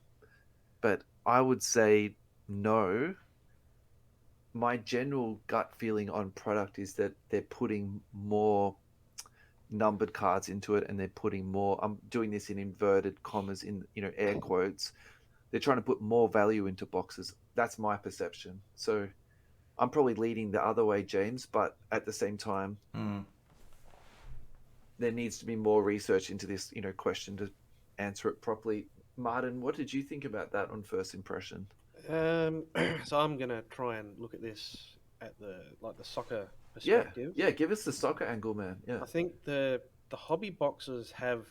But I would say no. My general gut feeling on product is that they're putting more numbered cards into it, and they're putting more. I'm doing this in inverted commas, in air quotes. They're trying to put more value into boxes. That's my perception. So I'm probably leading the other way, James. But at the same time, there needs to be more research into this, question to answer it properly. Martin, what did you think about that on first impression? So I'm gonna try and look at this at the soccer perspective. Yeah. Give us the soccer angle, man. Yeah. I think the hobby boxes have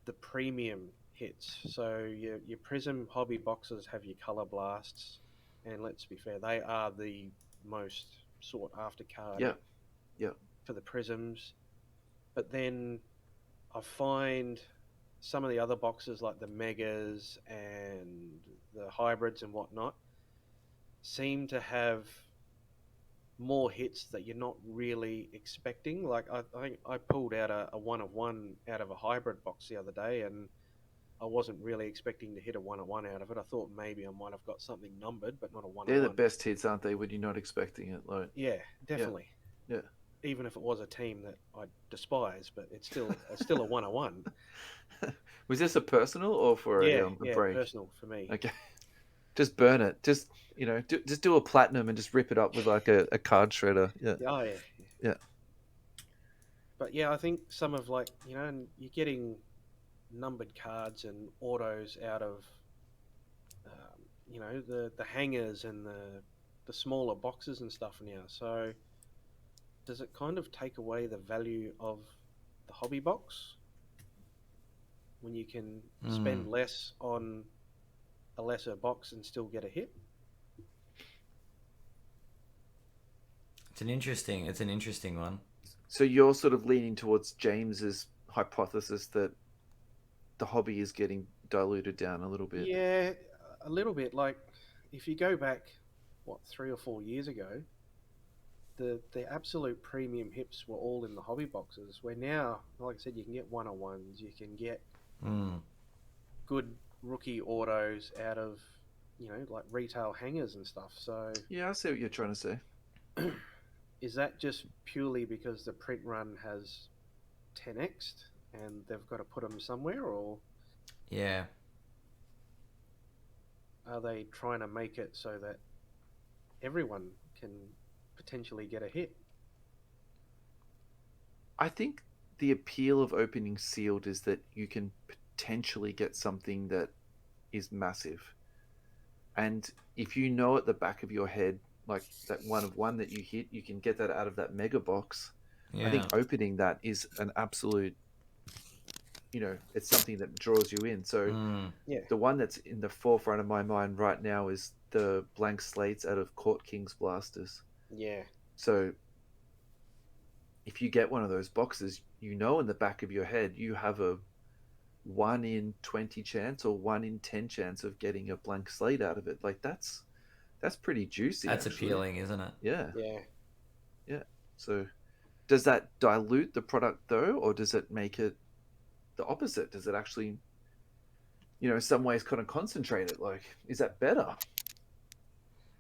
the premium hits. So your Prism hobby boxes have your color blasts, and let's be fair, they are the most sought after card. Yeah. For the Prisms, but then I find some of the other boxes like the Megas and the hybrids and whatnot seem to have more hits that you're not really expecting. Like I think I pulled out a 1-of-1 out of a hybrid box the other day, and I wasn't really expecting to hit a 1-of-1 out of it. I thought maybe I might have got something numbered, but not a 1-of-1. They're the best hits, aren't they, when you're not expecting it? Like, yeah, definitely. Yeah. Even if it was a team that I despise, but it's still a 1-of-1. Was this a personal or for a break? Personal for me. Okay. Just burn it. Just just do a platinum and just rip it up with like a card shredder. Yeah. Oh yeah. Yeah. But yeah, I think some of and you're getting numbered cards and autos out of the hangers and the smaller boxes and stuff now. So does it kind of take away the value of the hobby box when you can spend less on a lesser box and still get a hit? It's an interesting one. So you're sort of leaning towards James's hypothesis that the hobby is getting diluted down a little bit. Yeah, a little bit. Like if you go back, 3 or 4 years ago, the absolute premium hips were all in the hobby boxes. Where now, like I said, you can get 1-of-1s, you can get good rookie autos out of like retail hangers and stuff. So yeah, I see what you're trying to say. Is that just purely because the print run has 10x'd and they've got to put them somewhere, or yeah, are they trying to make it so that everyone can potentially get a hit? I think the appeal of opening sealed is that you can potentially get something that is massive. And if you know at the back of your head, like that 1-of-1 that you hit, you can get that out of that mega box. Yeah. I think opening that is an absolute, it's something that draws you in. So the one that's in the forefront of my mind right now is the blank slates out of Court Kings Blasters. Yeah. So if you get one of those boxes, in the back of your head, you have a 1 in 20 chance or 1 in 10 chance of getting a blank slate out of it. Like that's pretty juicy. That's actually. Appealing, isn't it? Yeah. So does that dilute the product though, or does it make it the opposite? Does it actually, in some ways kind of concentrate it? Like, is that better?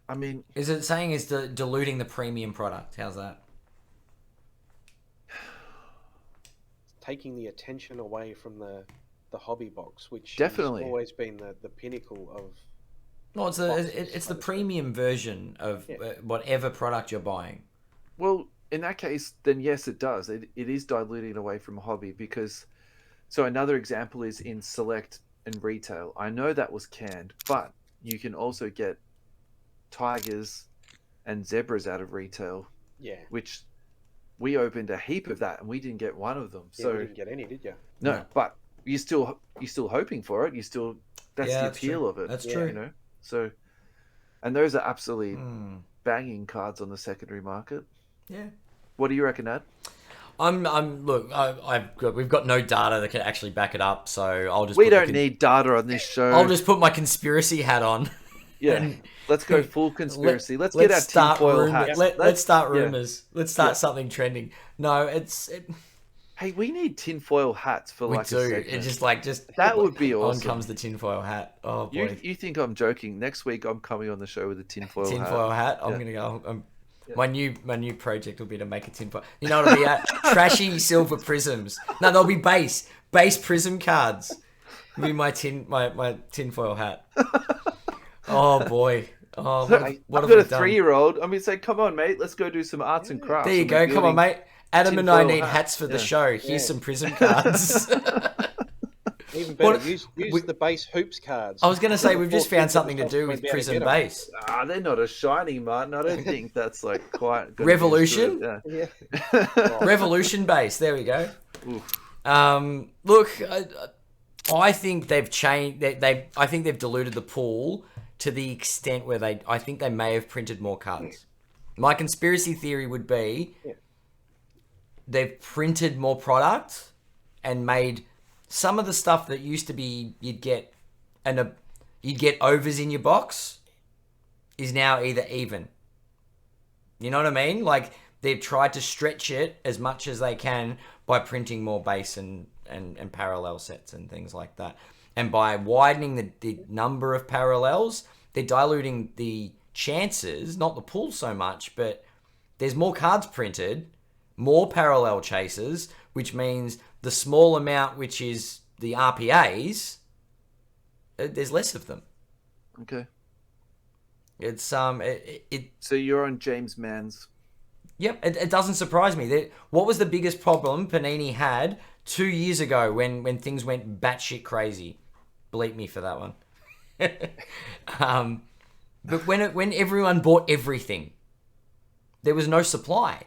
I mean, is it saying is diluting the premium product? How's that? Taking the attention away from the hobby box, which definitely has always been the pinnacle of. No, it's the premium version of whatever product you're buying. Well, in that case, then yes, it does. It is diluting away from hobby because. So another example is in select and retail. I know that was canned, but you can also get tigers and zebras out of retail. Yeah. Which we opened a heap of that and we didn't get one of them. Yeah, so you didn't get any, did you? No, but you're still hoping for it. That's the appeal of it. That's true. So, and those are absolutely banging cards on the secondary market. Yeah. What do you reckon, Ad? We've got no data that can actually back it up, so I'll just. We don't need data on this show. I'll just put my conspiracy hat on. Yeah, let's go full conspiracy. Let's get our tinfoil hats. Let's start rumors. Yeah. Let's start something trending. No, Hey, we need tinfoil hats for a segment. It's just that would be awesome. On comes the tinfoil hat. Oh boy! You think I'm joking? Next week I'm coming on the show with a tinfoil hat. Tinfoil hat. I'm gonna go. My new project will be to make a tinfoil. You know what it'll be at? Trashy silver prisms. No, they'll be base prism cards. It'll be my tinfoil hat. Oh boy. Oh, what I've have got we a 3-year-old. I mean, say, come on, mate, let's go do some arts and crafts. There you And go. we're Come on, building mate. Adam and I tinfoil need hats for the Yeah. show. Here's some prism cards. Even better, What- use we- the base hoops cards. I was going to say, we've just Before found kids something to at the do shop with won't be able to Prism get 'em. Base. They're not as shiny, Martin. I don't think that's like quite gonna Revolution? be as good. Yeah. Revolution Base. There we go. Oof. Look, I think they've changed. I think they've diluted the pool to the extent where I think they may have printed more cards. My conspiracy theory would be they've printed more product and made some of the stuff that used to be you'd get overs in your box is now either even. You know what I mean? Like they've tried to stretch it as much as they can by printing more base and parallel sets and things like that. And by widening the number of parallels, they're diluting the chances, not the pool so much, but there's more cards printed, more parallel chases, which means the small amount, which is the RPAs, there's less of them. Okay. It's So you're on James Mann's. Yep, it doesn't surprise me. What was the biggest problem Panini had 2 years ago when things went batshit crazy? Bleep me for that one. But when everyone bought everything, there was no supply.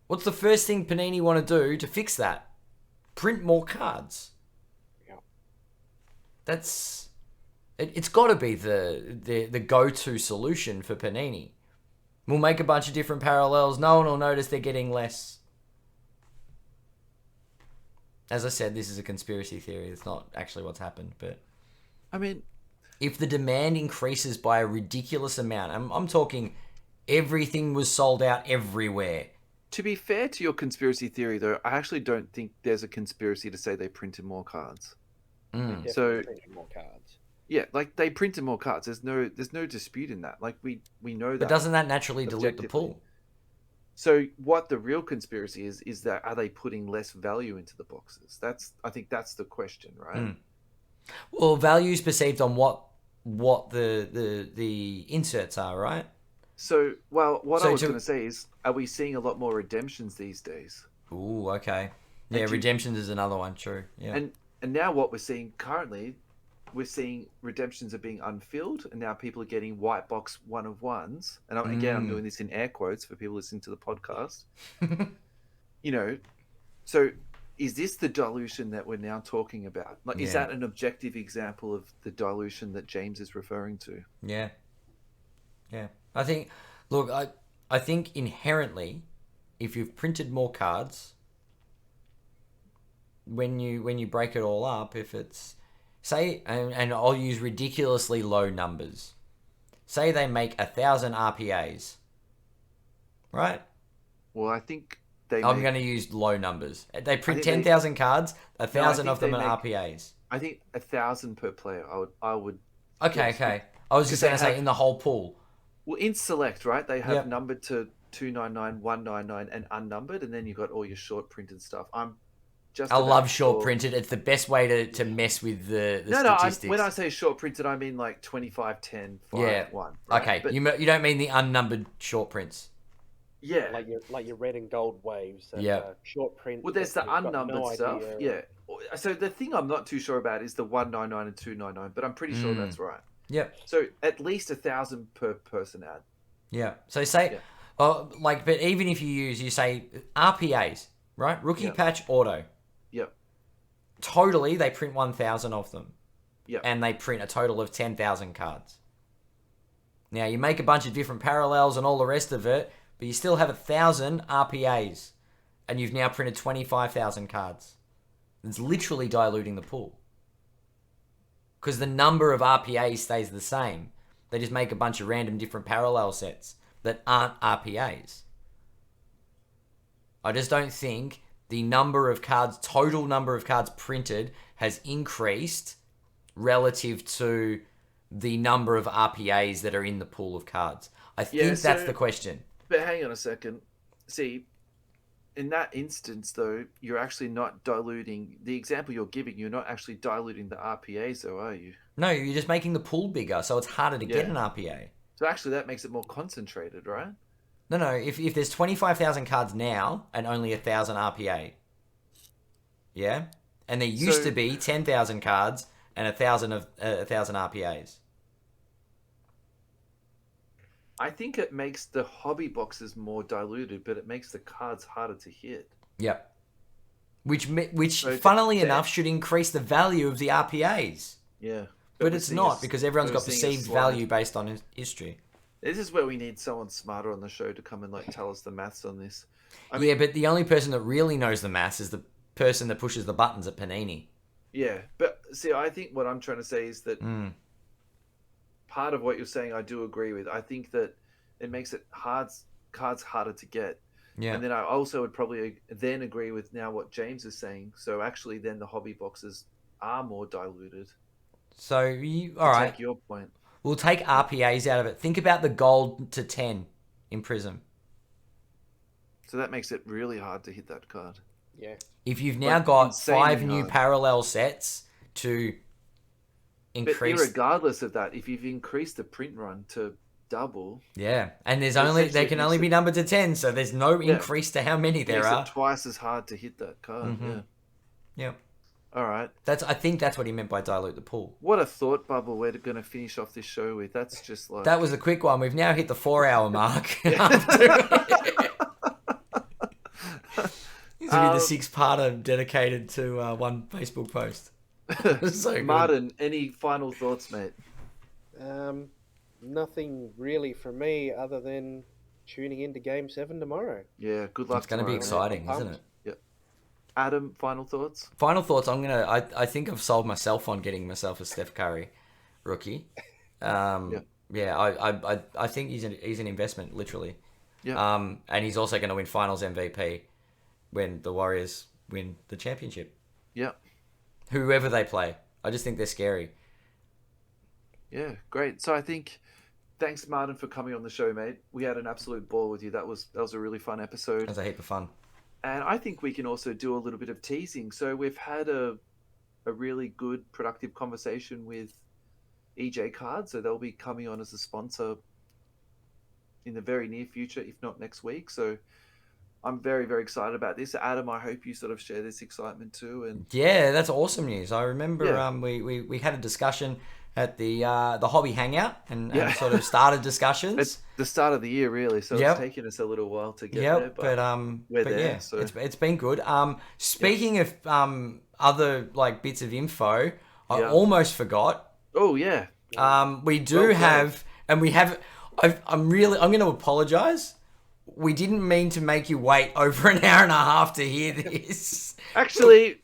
What's the first thing Panini want to do to fix that? Print more cards. Yeah. It's got to be the go-to solution for Panini. We'll make a bunch of different parallels. No one will notice they're getting less. As I said, this is a conspiracy theory. It's not actually what's happened. But I mean, if the demand increases by a ridiculous amount, I'm talking everything was sold out everywhere. to be fair to your conspiracy theory, though, I actually don't think there's a conspiracy to say they printed more cards. Mm. So- Definitely printed more cards. Yeah, like they printed more cards. There's no dispute in that. Like we know that. But doesn't that naturally dilute the Objectively. pool? So what the real conspiracy is that are they putting less value into the boxes? I think that's the question, right? Mm. Well, value's perceived on what the inserts are, right? So, well, what So I was to- going to say is, are we seeing a lot more redemptions these days? Ooh, okay. Yeah, And to- redemptions is another one. True. Yeah. And now what we're seeing currently, we're seeing redemptions are being unfilled, and now people are getting white box 1-of-1s. And I'm doing this in air quotes for people listening to the podcast. So is this the dilution that we're now talking about? Like, is Yeah. that an objective example of the dilution that James is referring to? Yeah. I think. Look, I think inherently, if you've printed more cards, when you break it all up, if it's say, and I'll use ridiculously low numbers. Say they make 1,000 RPAs, right? Well, I think they. I'm make- going to use low numbers. They print think they- 10,000 cards, 1,000 think of them they are make- RPAs. I think 1,000 per player. I would. Okay, Yes. okay. I was just Because going to they say have- in the whole pool. Well, in select, right? They have Yep. numbered to 299, 199, and unnumbered, and then you've got all your short printed stuff. I'm just. I about love short sure- printed. It's the best way to mess with the No, statistics. when I say short printed, I mean like 25, 10, 5, Yeah. 1. Right? Okay, But, you don't mean the unnumbered short prints. yeah. Like your red and gold waves. That, Yeah. short print. Well, there's the that you've got unnumbered no stuff. idea. Yeah. So the thing I'm not too sure about is the 199 and 299, but I'm pretty sure that's right. Yep. So at least 1,000 per person ad. Yeah. So say, Yeah. but even if you say RPAs, right? Rookie Yeah. patch auto. Yep. Totally, they print 1,000 of them. Yep. And they print a total of 10,000 cards. Now, you make a bunch of different parallels and all the rest of it, but you still have 1,000 RPAs. And you've now printed 25,000 cards. It's literally diluting the pool. Because the number of RPAs stays the same. They just make a bunch of random different parallel sets that aren't RPAs. I just don't think the total number of cards printed has increased relative to the number of RPAs that are in the pool of cards. I think that's the question. But hang on a second. See, in that instance, though, you're actually not diluting the example you're giving. You're not actually diluting the RPAs, though, are you? No, you're just making the pool bigger, so it's harder to get an RPA. So actually, that makes it more concentrated, right? No. If there's 25,000 cards now and only 1,000 RPA, yeah, and there used to be 10,000 cards and 1,000 RPAs. I think it makes the hobby boxes more diluted, but it makes the cards harder to hit. Yep. Which funnily enough, should increase the value of the RPAs. Yeah. But it's not, because everyone's got perceived value based on history. This is where we need someone smarter on the show to come and tell us the maths on this. But the only person that really knows the maths is the person that pushes the buttons at Panini. Yeah, but see, I think what I'm trying to say is that part of what you're saying I do agree with. I think that it makes it cards harder to get. Yeah. And then I also would probably then agree with now what James is saying. So actually then the hobby boxes are more diluted. So, all right. Take your point. We'll take RPAs out of it. Think about the gold to 10 in Prism. So that makes it really hard to hit that card. Yeah. If you've now got 5 new parallel sets to increase... But regardless of that, if you've increased the print run to double... Yeah, and they can only be numbered to 10, so there's no increase to how many there are. It's twice as hard to hit that card, Yeah. All right. I think that's what he meant by dilute the pool. What a thought bubble we're going to finish off this show with. That's just like... That was a quick one. We've now hit the 4-hour mark. This will be the 6-parter dedicated to one Facebook post. So Martin, any final thoughts, mate? Nothing really from me other than tuning into Game 7 tomorrow. Yeah, good luck. It's going to be exciting, isn't it? Adam, final thoughts? Final thoughts. I think I've sold myself on getting myself a Steph Curry rookie. I think he's an investment, literally. Yeah. And he's also going to win Finals MVP when the Warriors win the championship. Yeah. Whoever they play, I just think they're scary. Yeah, great. So I think thanks, Martin, for coming on the show, mate. We had an absolute ball with you. That was a really fun episode. That was a heap of fun. And I think we can also do a little bit of teasing. So we've had a really good, productive conversation with EJ Cards. So they'll be coming on as a sponsor in the very near future, if not next week. So I'm very, very excited about this. Adam, I hope you sort of share this excitement too. And yeah, that's awesome news. I remember we had a discussion at the hobby hangout and sort of started discussions. It's the start of the year, really, so it's taken us a little while to get there. But we're there. Yeah, so it's been good. Speaking of other bits of info, I almost forgot. Oh yeah. We do have, and we have. I'm going to apologize. We didn't mean to make you wait over an hour and a half to hear this. Actually.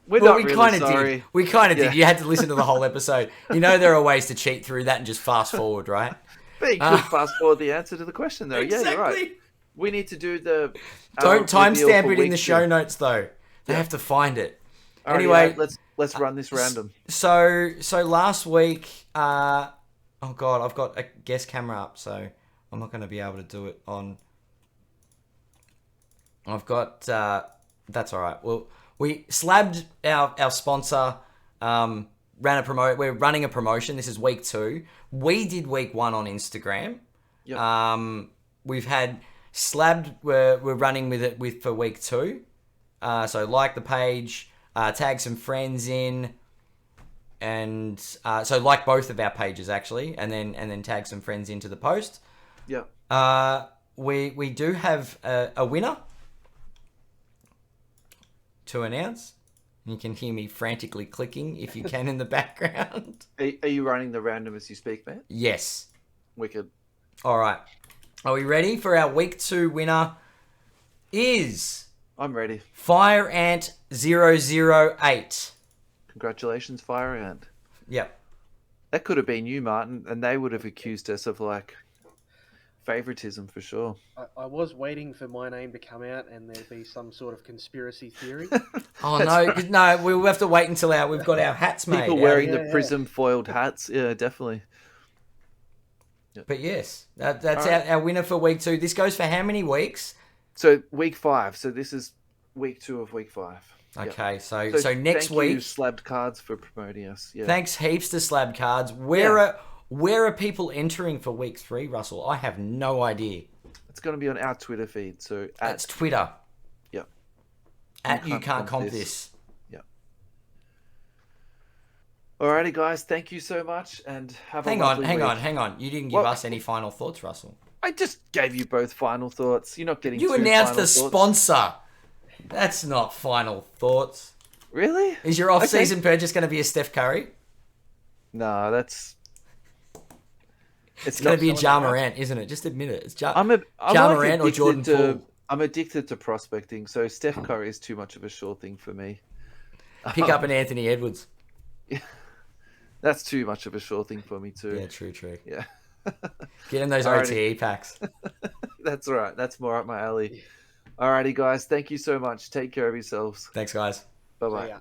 We kind of did. We kind of did. You had to listen to the whole episode. You know there are ways to cheat through that and just fast forward, right? But you could fast forward the answer to the question, though. Exactly. Yeah, you're right. We need to do the... Don't timestamp it in the show notes, though. They have to find it. All anyway, right, let's run this random. So last week... oh, God, I've got a guest camera up, so I'm not going to be able to do it on... I've got... that's all right. Well... We slabbed our sponsor, we're running a promotion. This is week 2. We did week 1 on Instagram. Yep. We've had slabbed, we're running with it for week 2. So like the page, tag some friends in, and so like both of our pages actually, and then tag some friends into the post. Yeah. We do have a winner to announce. You can hear me frantically clicking if you can in the background. Are you running the random as you speak, man? Yes. Wicked. All right. Are we ready for our week 2 winner? I'm ready. Fire Ant 008. Congratulations, Fire Ant. Yep. That could have been you, Martin, and they would have accused us of favoritism for sure. I was waiting for my name to come out and there'd be some sort of conspiracy theory. Oh no, we'll have to wait until we've got our hats made. People wearing Yeah, the yeah. Prism foiled hats. Yeah, definitely. But yes, that's All right. our winner for week 2. This goes for how many weeks? So week 5. So this is week 2 of week 5. Yep. Okay, so next thank week. you, Slabbed Cards, for promoting us. Yeah. Thanks heaps to Slab Cards. Where are people entering for week 3, Russell? I have no idea. It's going to be on our Twitter feed. So That's Twitter. Yep. At you can't comp this. Yep. Alrighty, guys. Thank you so much, and have Hang a on. lovely week. You didn't give us any final thoughts, Russell. I just gave you both final thoughts. You're not getting. You two announced final a thoughts. sponsor. That's not final thoughts. Really? Is your off-season purchase going to be a Steph Curry? No, that's. It's going to be a Ja Morant, isn't it? Just admit it. It's Ja I'm Morant or Jordan Poole. I'm addicted to prospecting, so Steph Curry is too much of a sure thing for me. Pick up an Anthony Edwards. That's too much of a sure thing for me too. Yeah, true. Yeah. Get in those Alrighty. OTE packs. That's all right. That's more up my alley. Alrighty, guys. Thank you so much. Take care of yourselves. Thanks, guys. Bye bye. So, yeah.